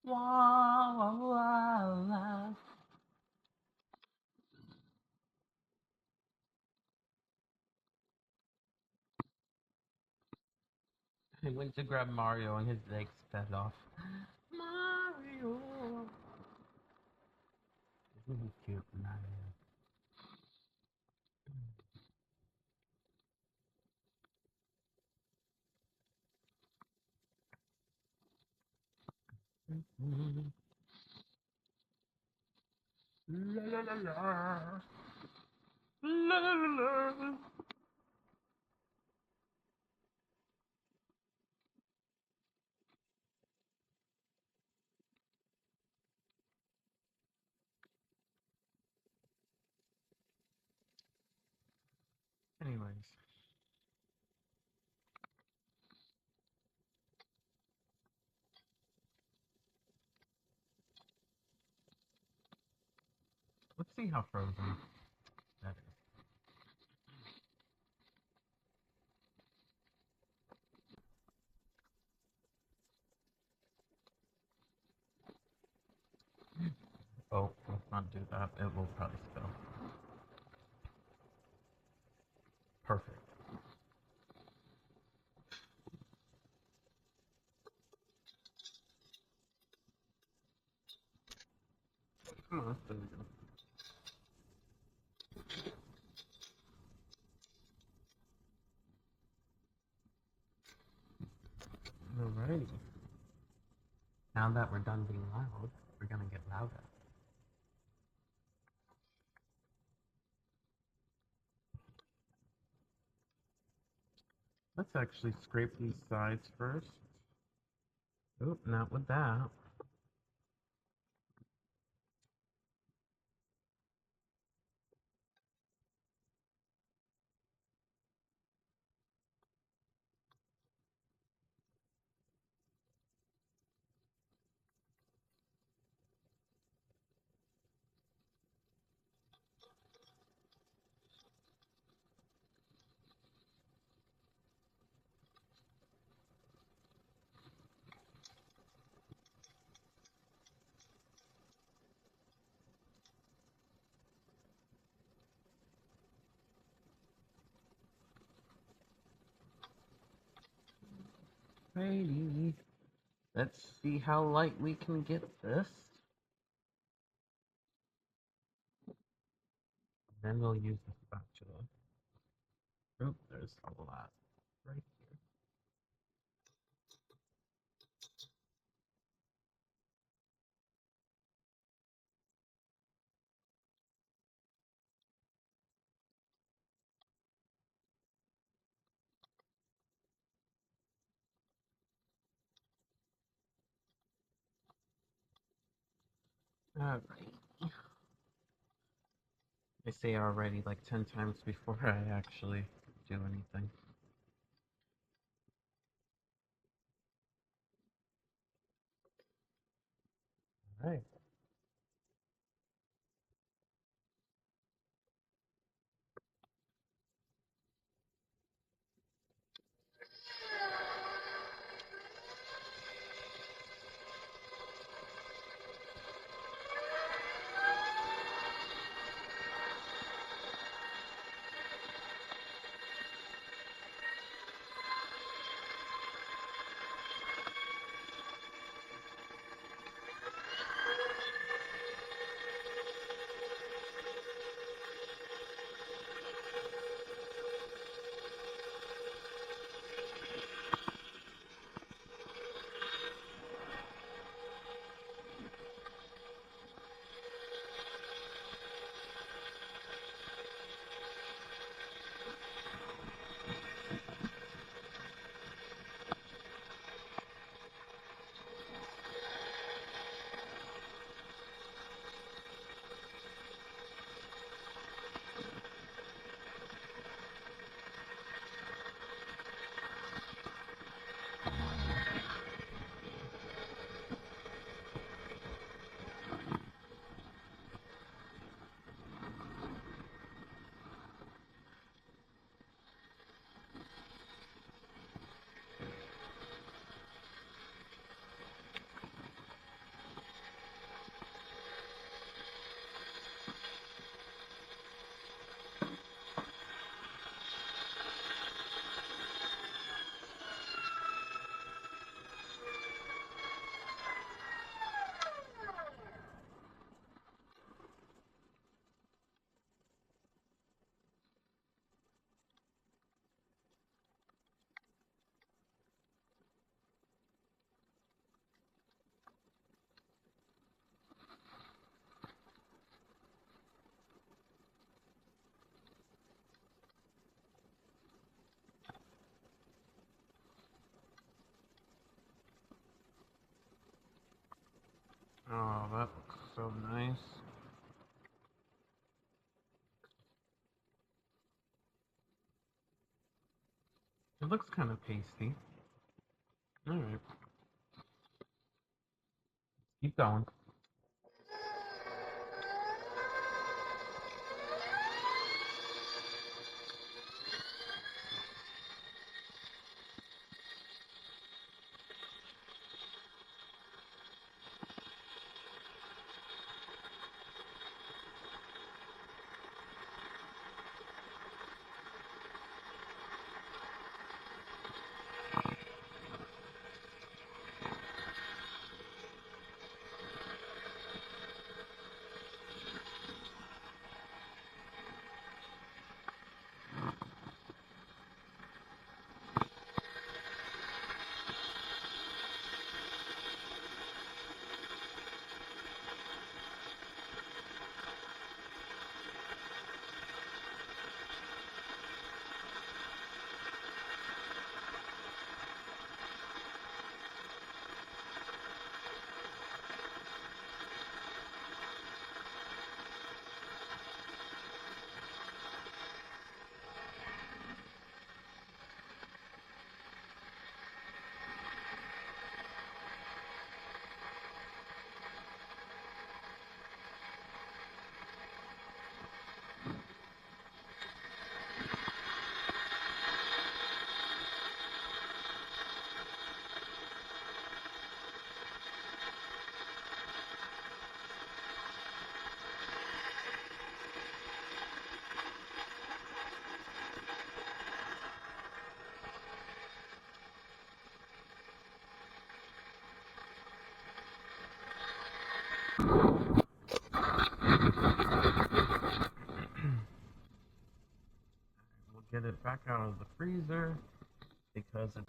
Wah, wah, wah, wah. I went to grab Mario and his legs fell off. Mario! Isn't he cute, Mario? La la la la. La la la la. Anyways. Let's see how frozen that is. Oh, let's not do that. It will probably spill. Perfect. Come on, there we go. Alrighty. Now that we're done being loud, we're gonna get louder. Let's actually scrape these sides first. Oop, not with that. Alrighty. Let's see how light we can get this. Then we'll use the spatula. Oh, there's a lot right here. Alright. I say already like 10 times before I actually do anything. Alright. Oh, that looks so nice. It looks kind of pasty. Alright. Keep going. We'll get it back out of the freezer because it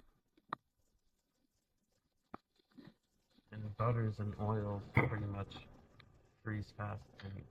and butters and oils pretty much freeze fast anyways.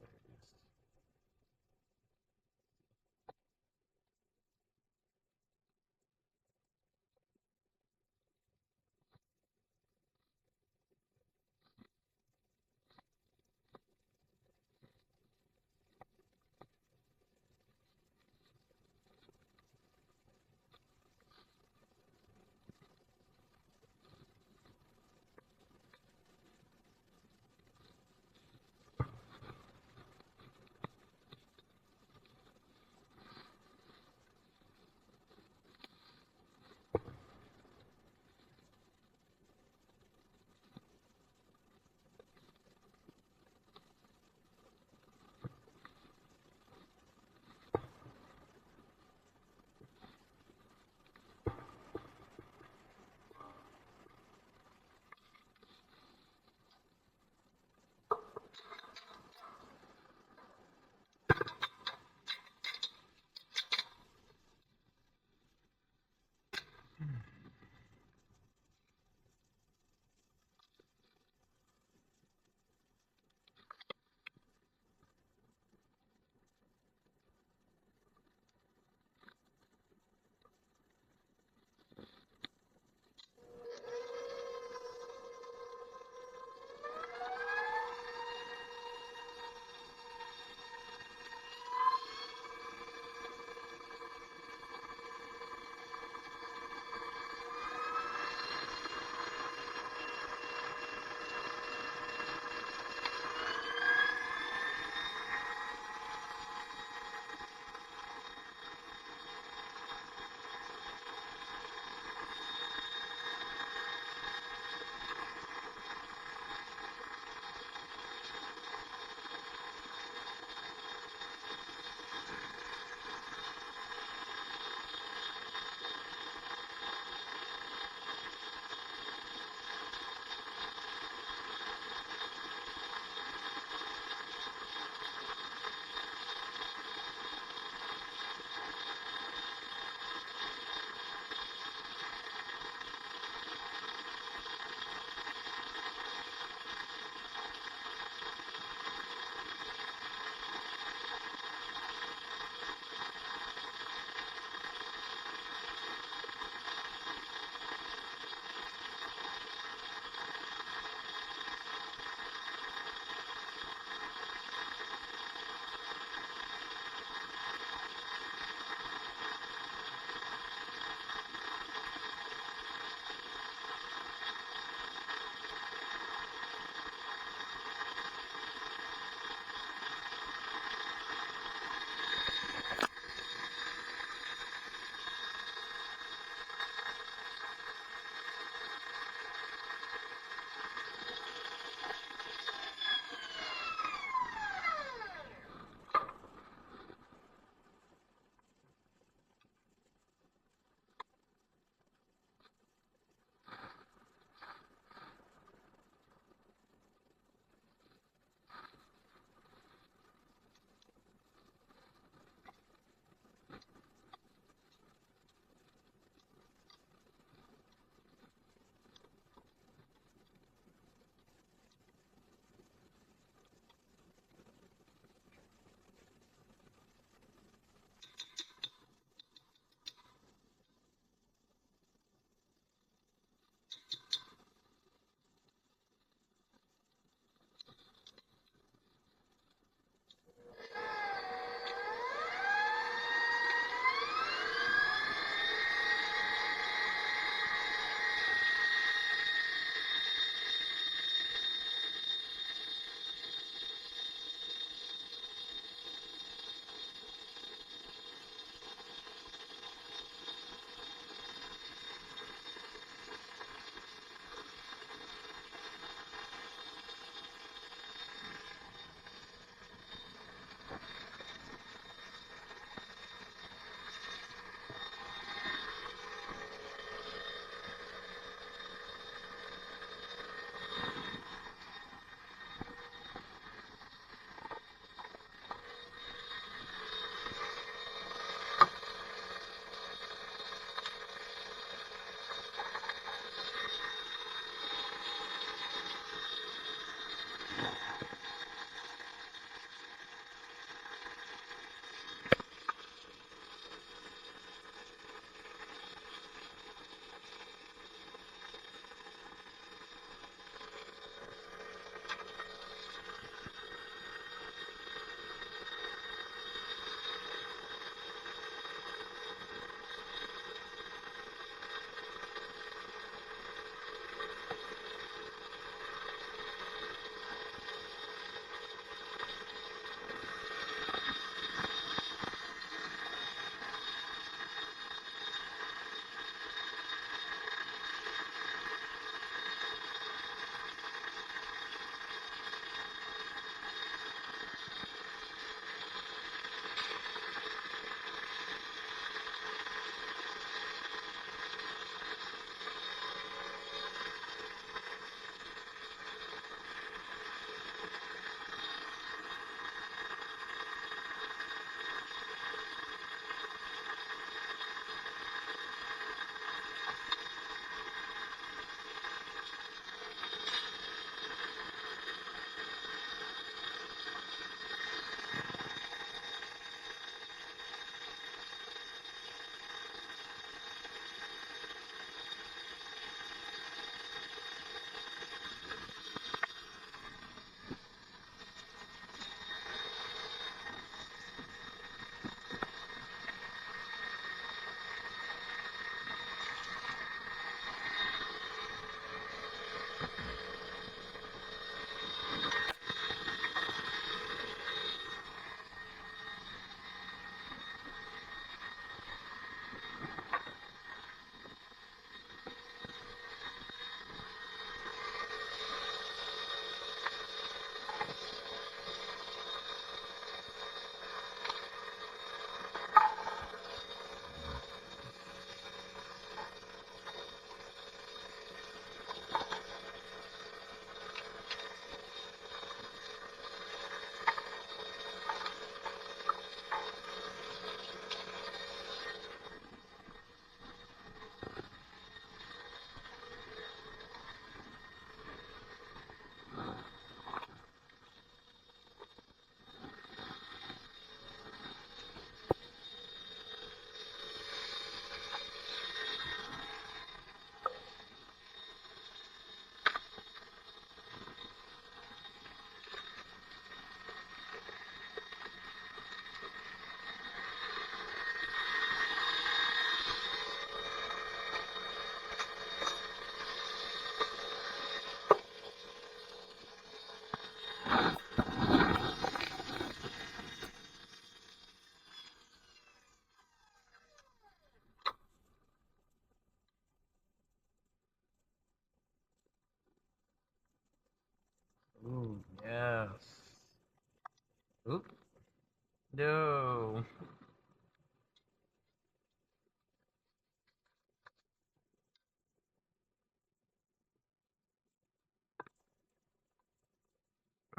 No.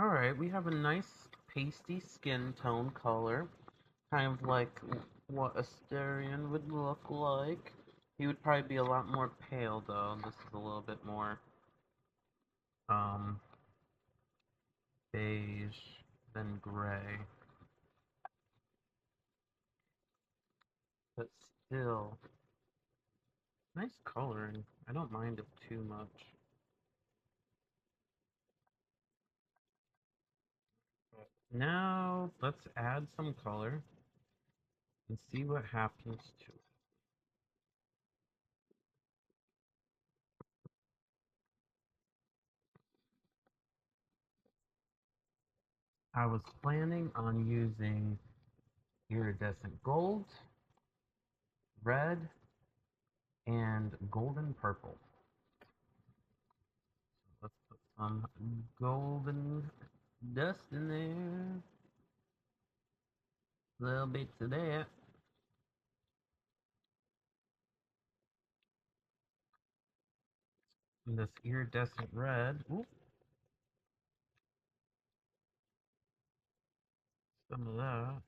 Alright, we have a nice pasty skin tone color. Kind of like what Astarion would look like. He would probably be a lot more pale though. This is a little bit more um beige than gray. But still, nice coloring. I don't mind it too much. Now, let's add some color and see what happens to it. I was planning on using iridescent gold, red, and golden purple. Let's put some golden dust in there. Little bits of that. And this iridescent red. Ooh, some of that.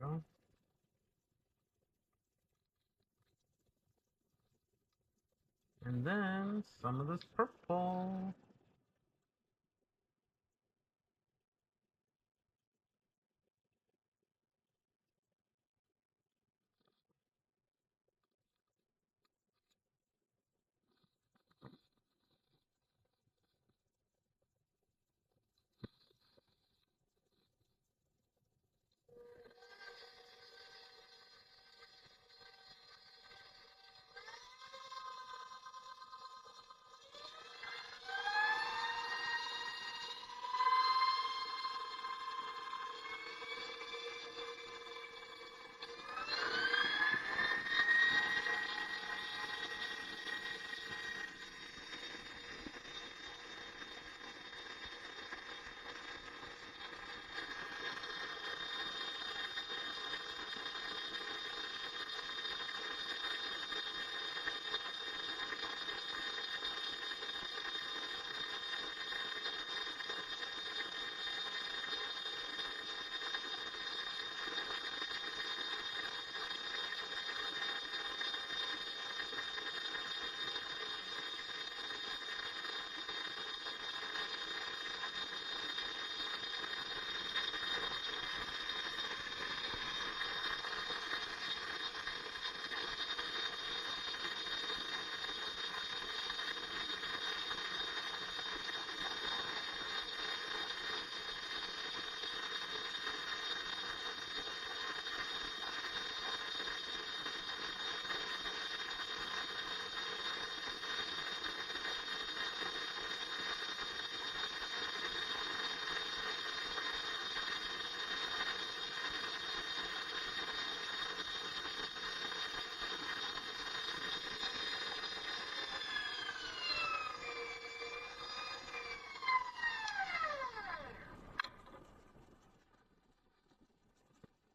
Go. And then some of this purple.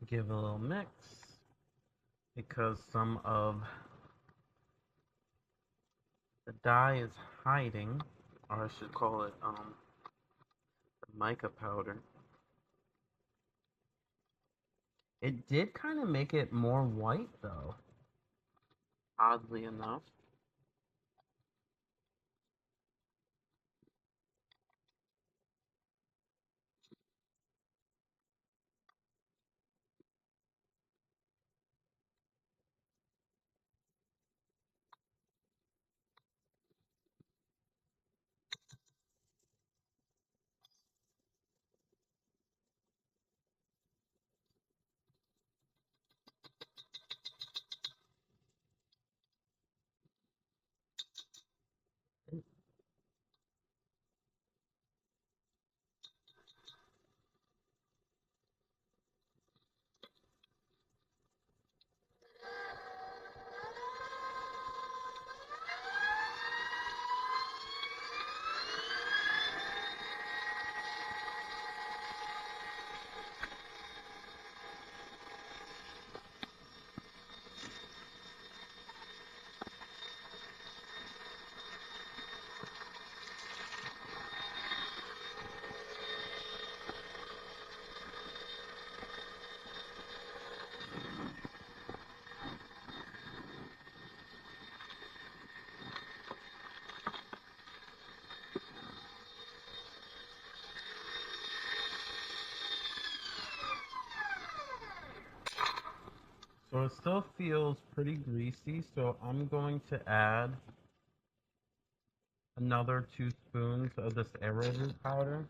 Give a little mix because some of the dye is hiding, or I should call it the mica powder. It did kind of make it more white though, oddly enough. So it still feels pretty greasy, so I'm going to add another 2 spoons of this arrowroot powder.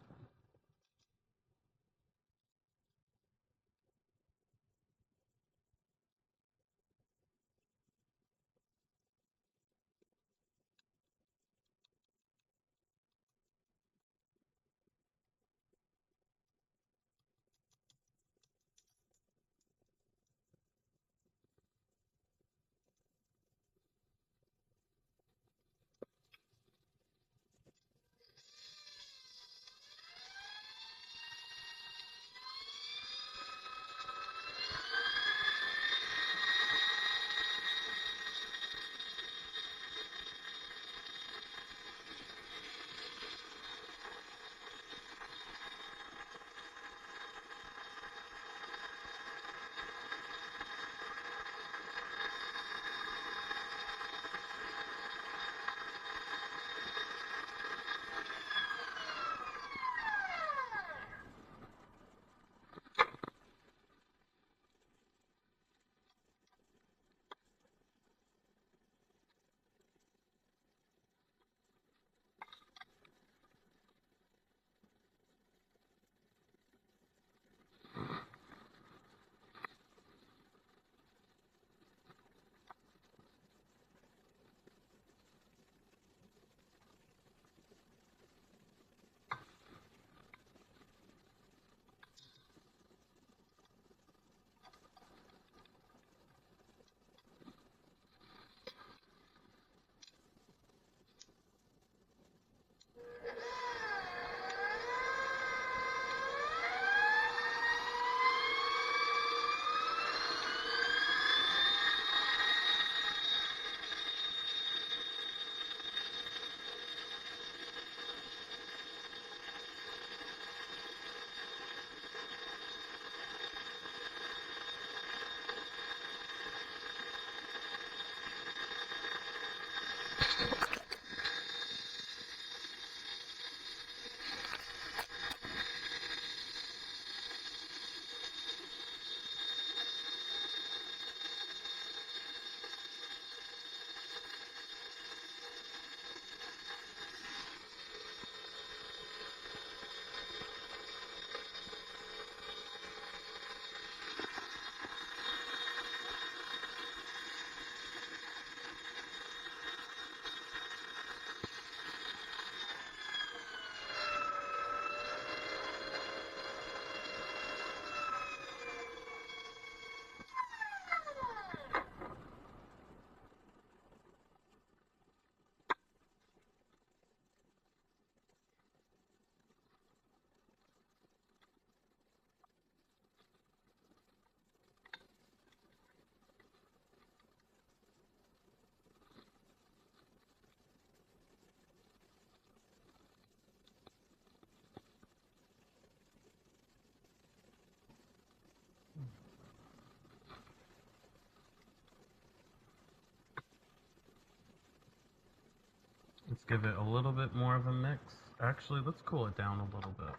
Let's give it a little bit more of a mix. Actually, let's cool it down a little bit.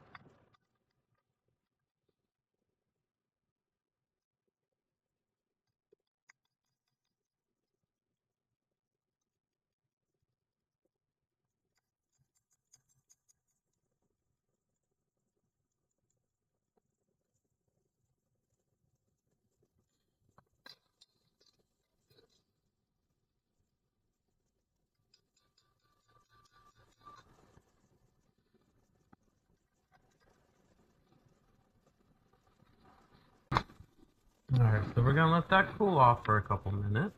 Alright, so we're gonna let that cool off for a couple minutes.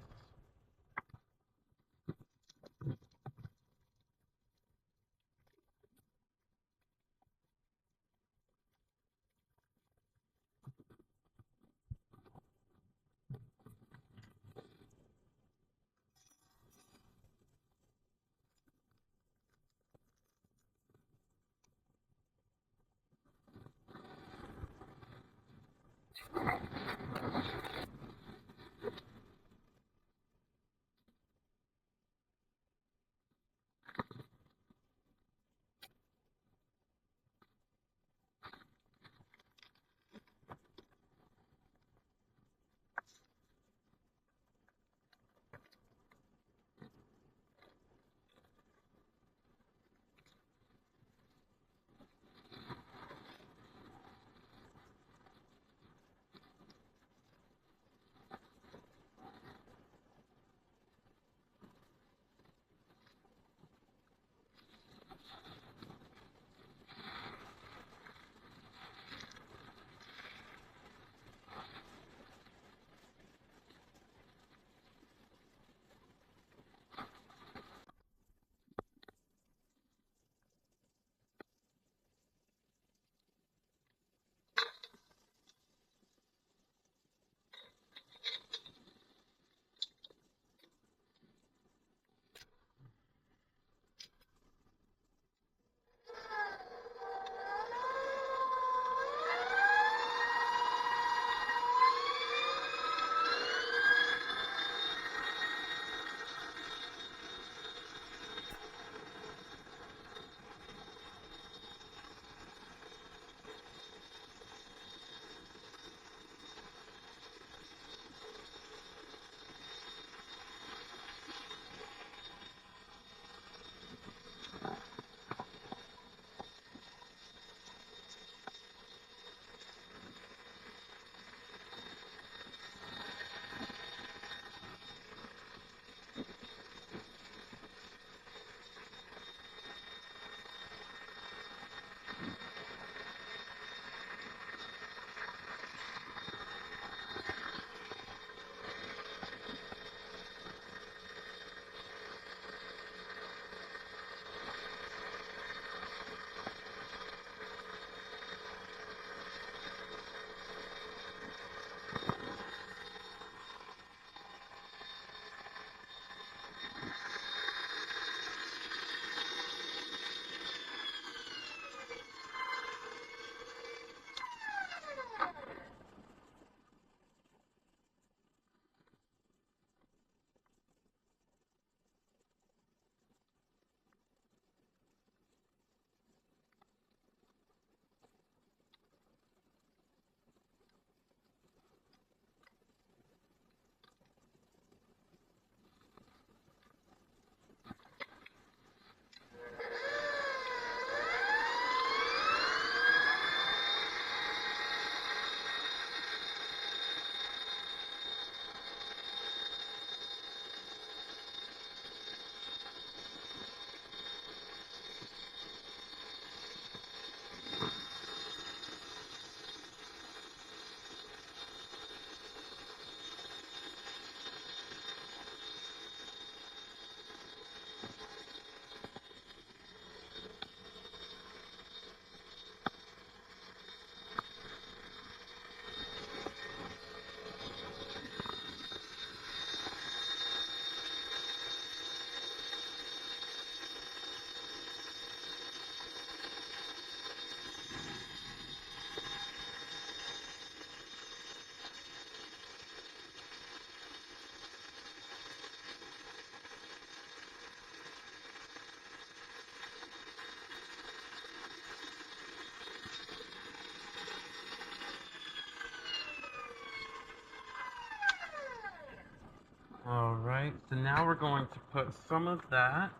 Alright, so now we're going to put some of that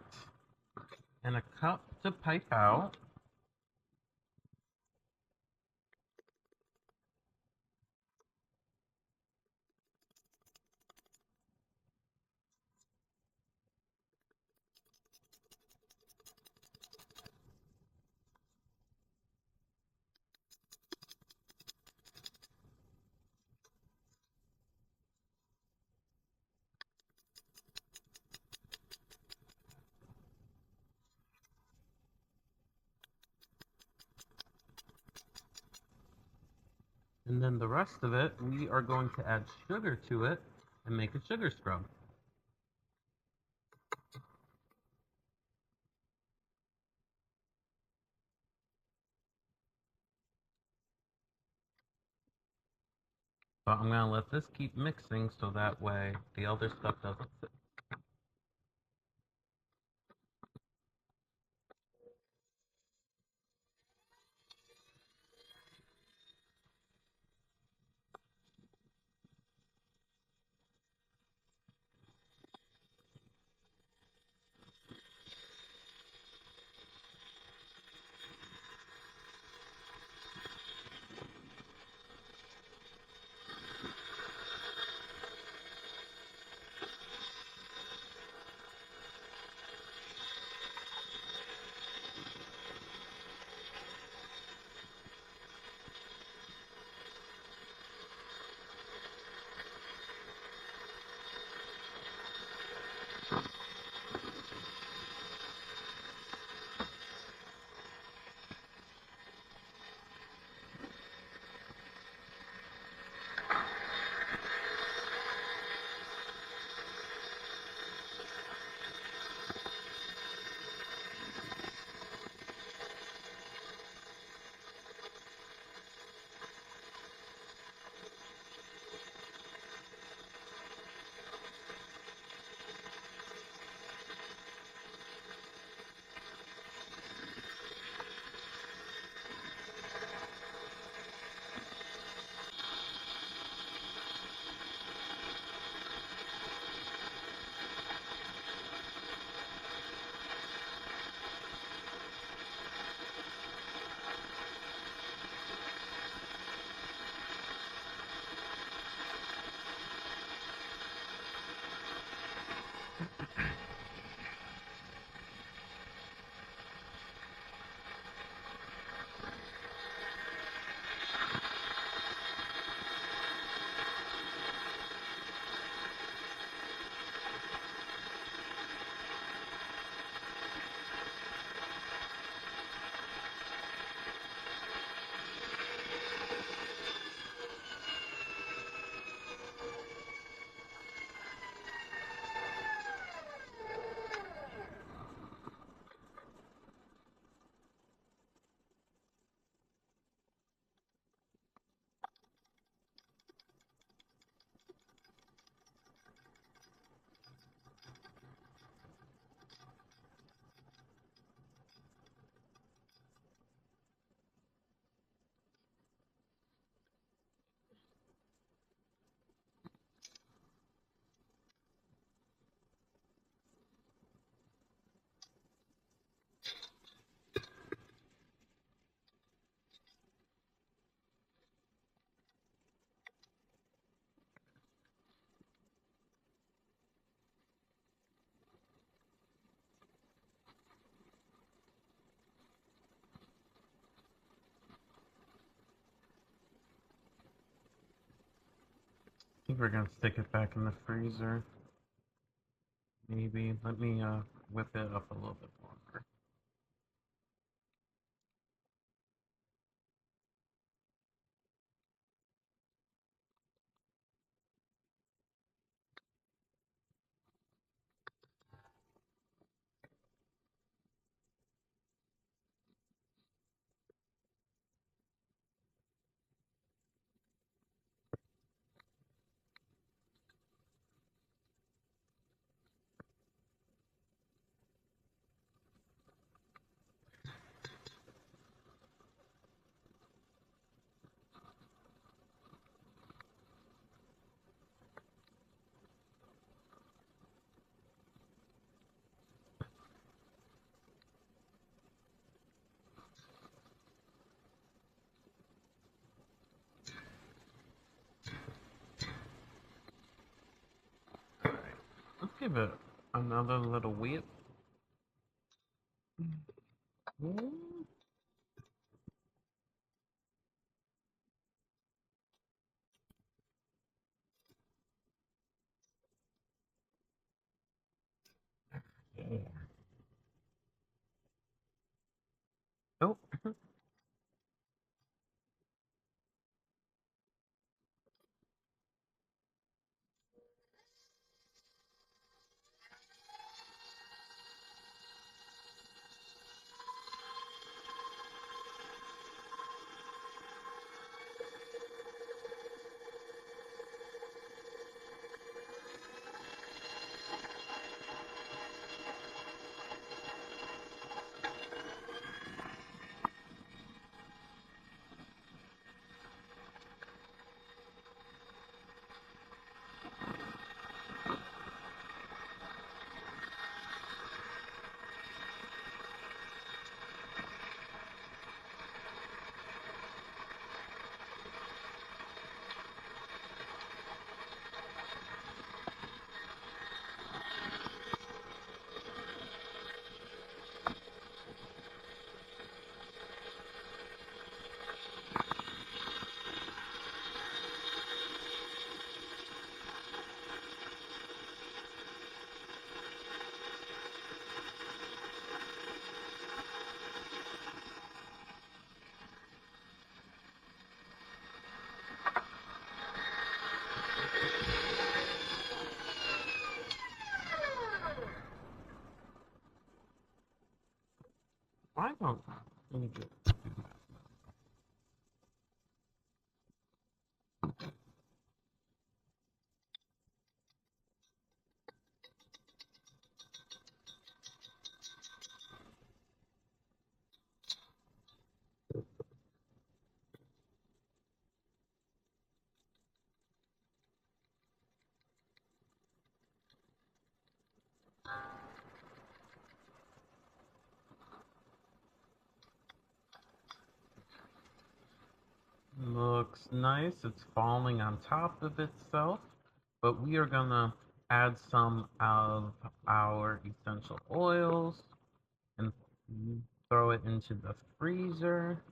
in a cup to pipe out. And then the rest of it, we are going to add sugar to it and make a sugar scrub. But I'm going to let this keep mixing so that way the other stuff doesn't sit. I think we're going to stick it back in the freezer. Maybe. Let me whip it up a little bit longer. give it another little whip. Yeah. Oh. I don't think it. Looks nice. It's falling on top of itself, but we are gonna add some of our essential oils and throw it into the freezer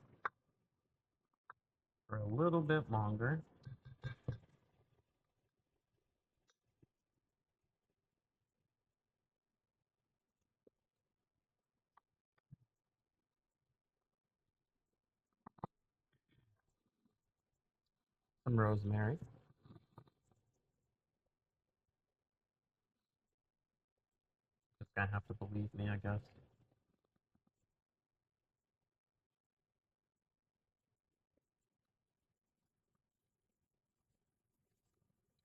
for a little bit longer. Some rosemary. Just gonna have to believe me, I guess.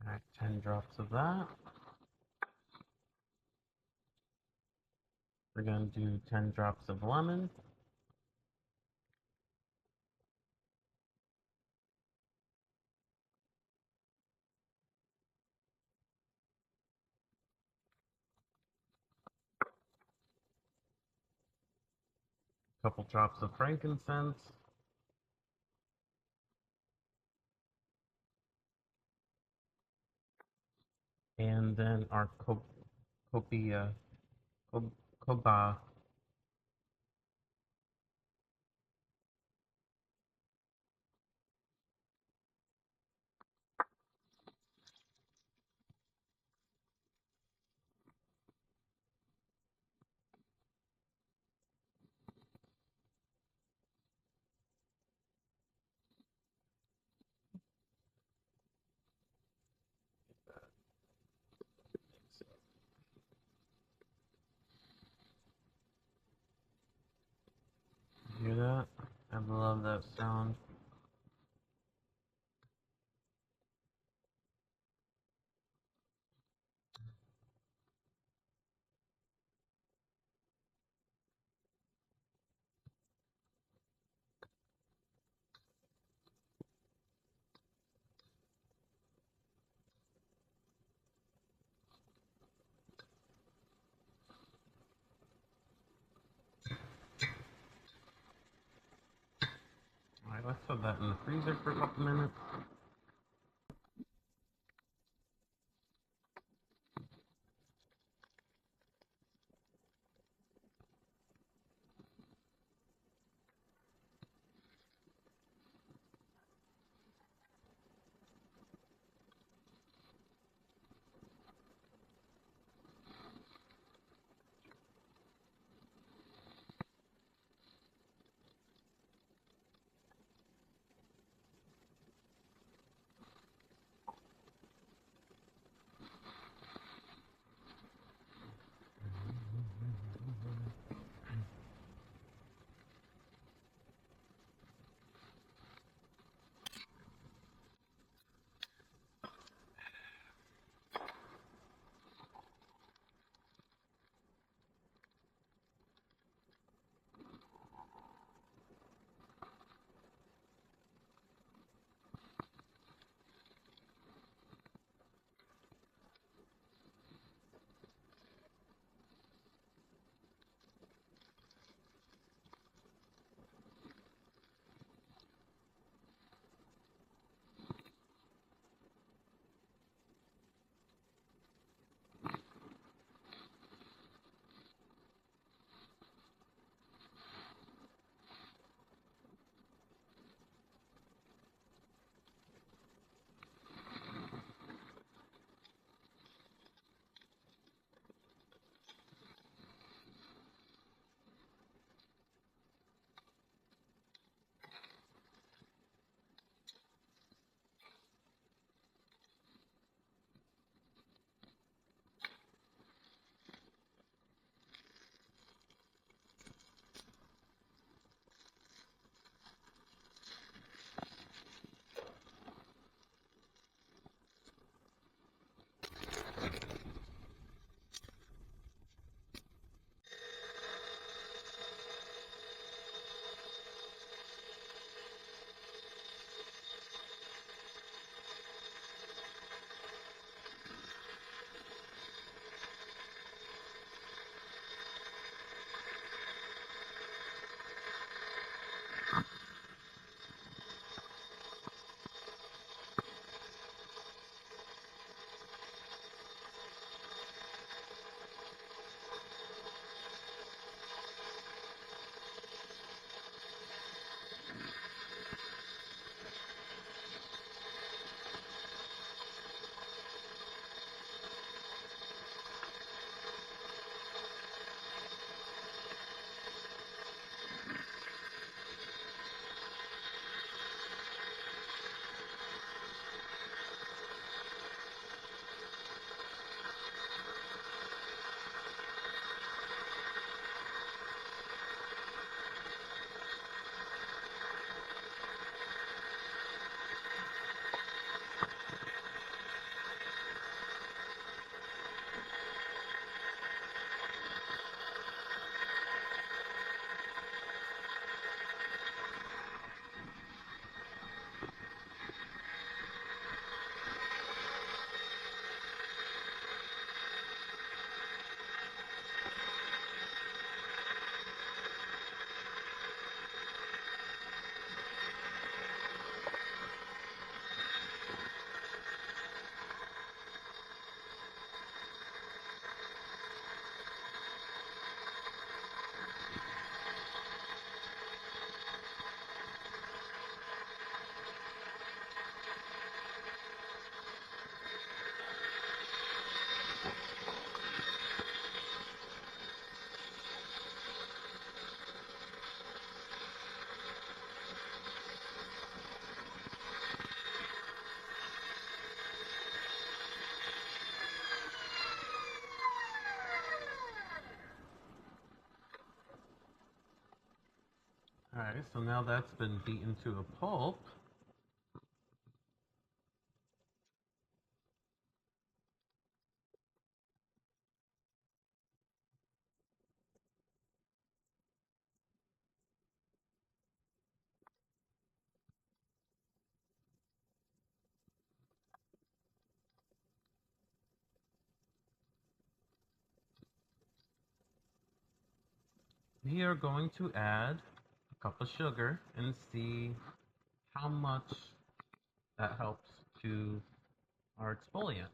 Alright, 10 drops of that. We're gonna do 10 drops of lemon. Couple drops of frankincense. And then our copia, coba. Hear that? I love that sound. Alright, let's put that in the freezer for a couple minutes. Alright, so now that's been beaten to a pulp. We are going to add a cup of sugar and see how much that helps to our exfoliant.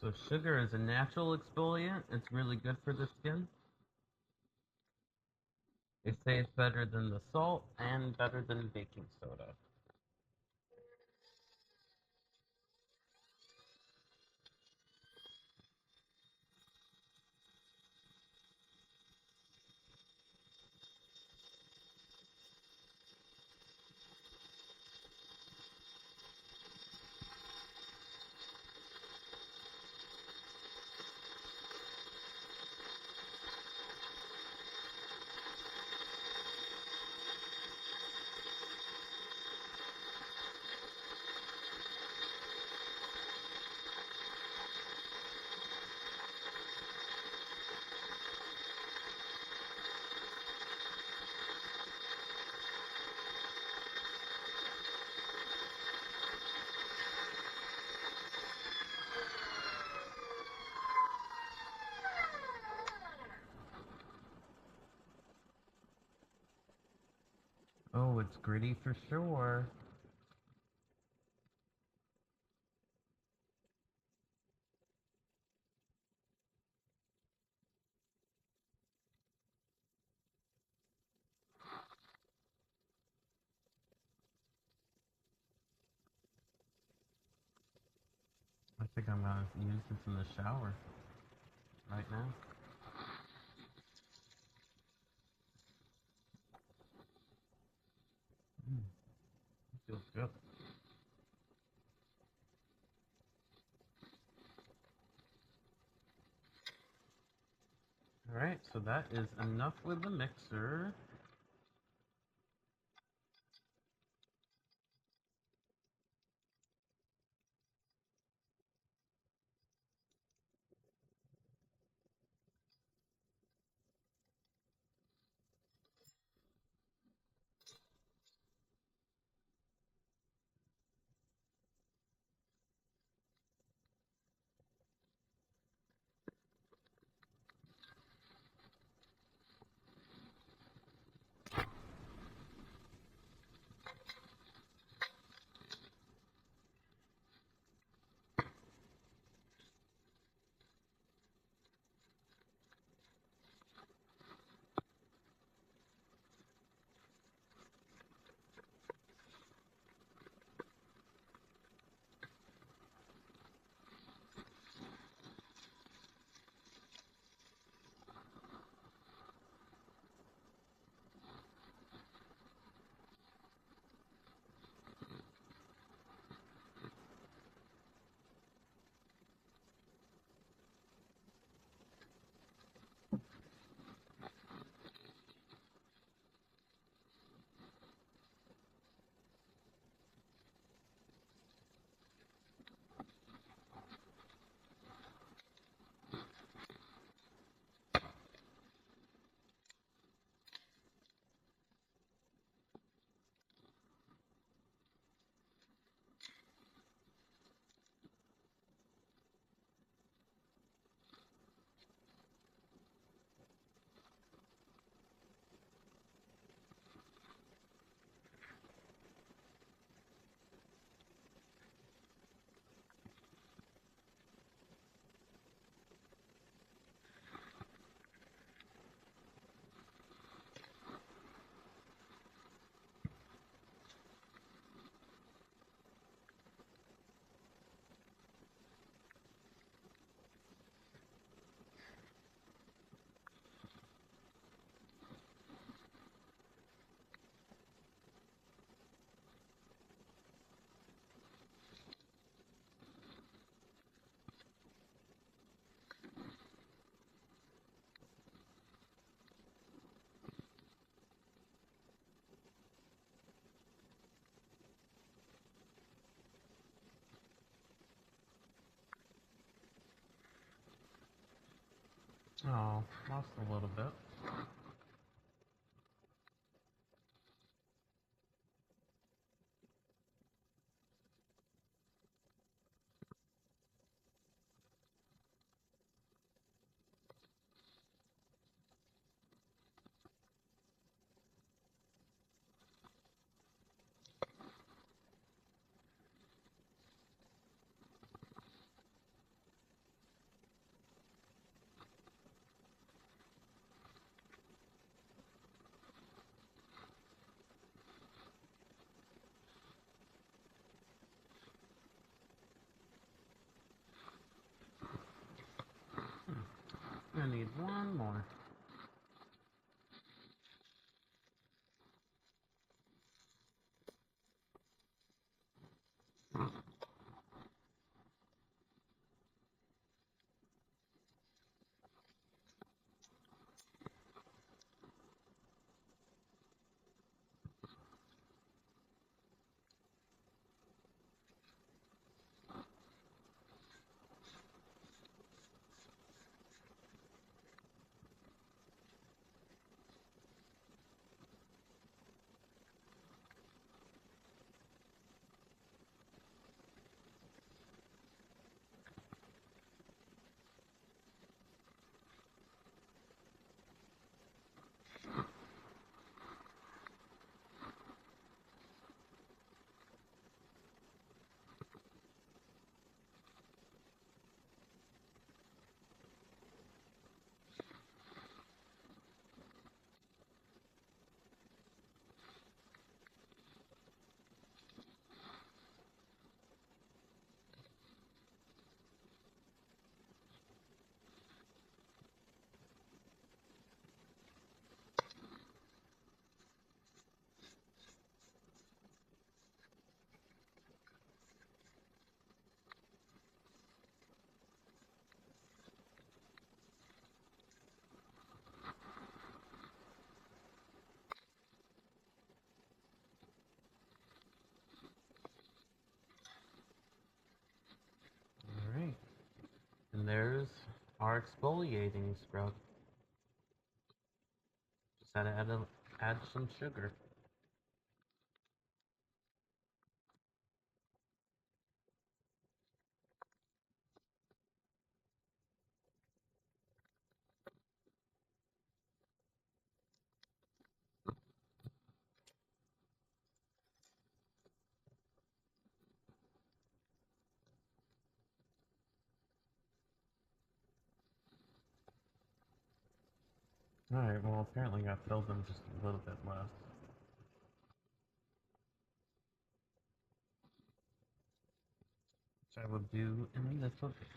So sugar is a natural exfoliant. It's really good for the skin. They say it's better than the salt and better than baking soda. Oh, it's gritty for sure. I think I'm gonna use this in the shower right now. It feels good. Alright, so that is enough with the mixer. Oh, lost a little bit. I need one more. Alright. And there's our exfoliating scrub. Just had to add some sugar. Alright, well apparently I filled them just a little bit less. Which I will do in a little bit.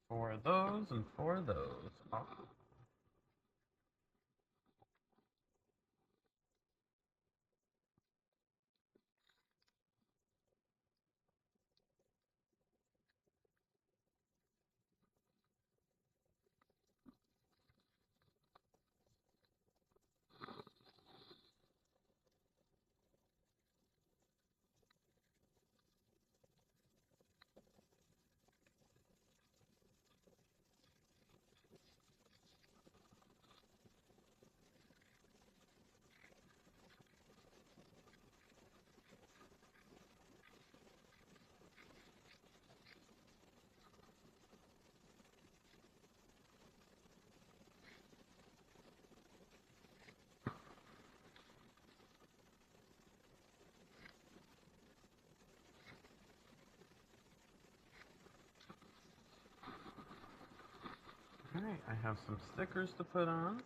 For those and for those. Oh. Alright, I have some stickers to put on.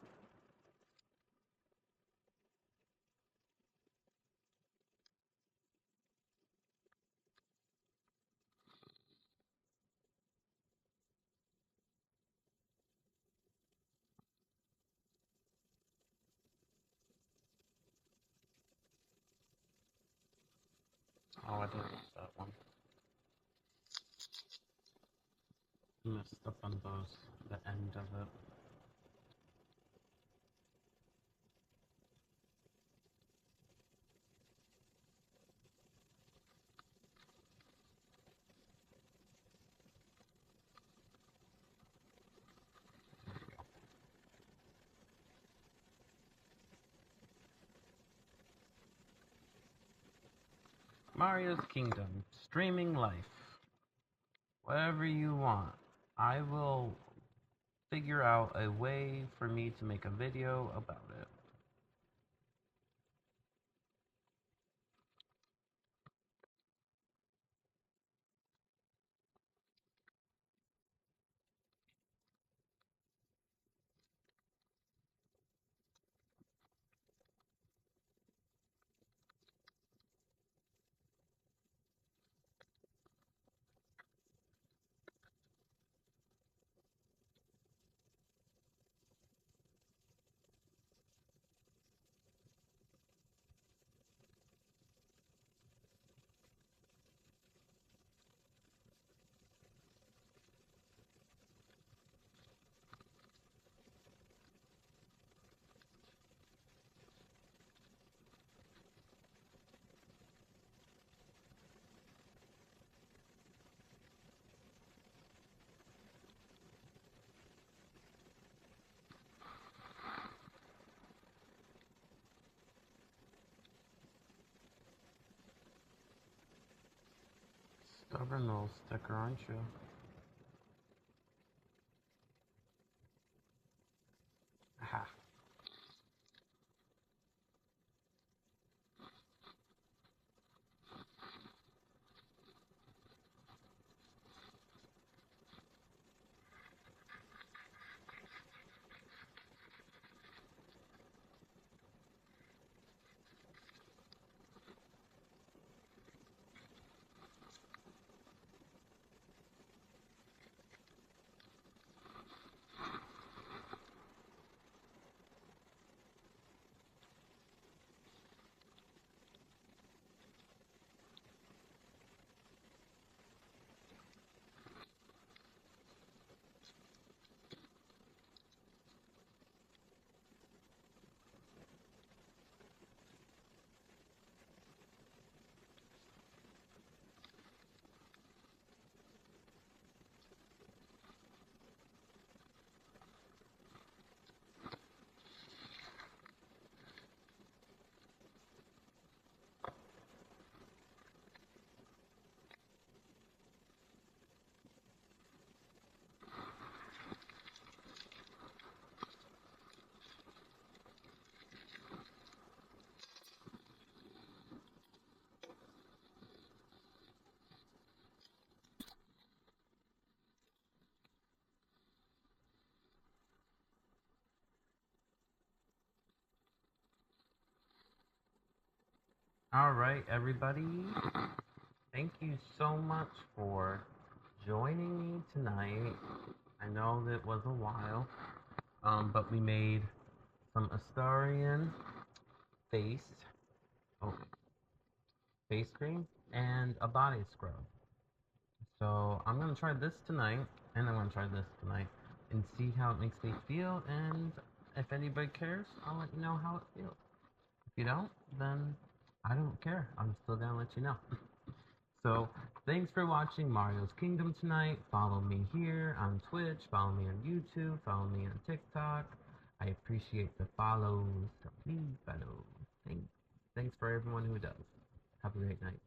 Oh, I didn't use that one. Messed up on the end of it. Mario's Kingdom, streaming life. Whatever you want. I will figure out a way for me to make a video about it. Stubborn little sticker, aren't you? Aha. Alright, everybody. Thank you so much for joining me tonight. I know that was a while, but we made some Astarion Face, face cream, and a body scrub. So I'm gonna try this tonight, and I'm gonna try this tonight, and see how it makes me feel, and if anybody cares, I'll let you know how it feels. If you don't, then I don't care. I'm still gonna let you know. So, thanks for watching Mario's Kingdom tonight. Follow me here on Twitch, follow me on YouTube, follow me on TikTok. I appreciate the follows, so please follow. Thanks for everyone who does. Have a great night.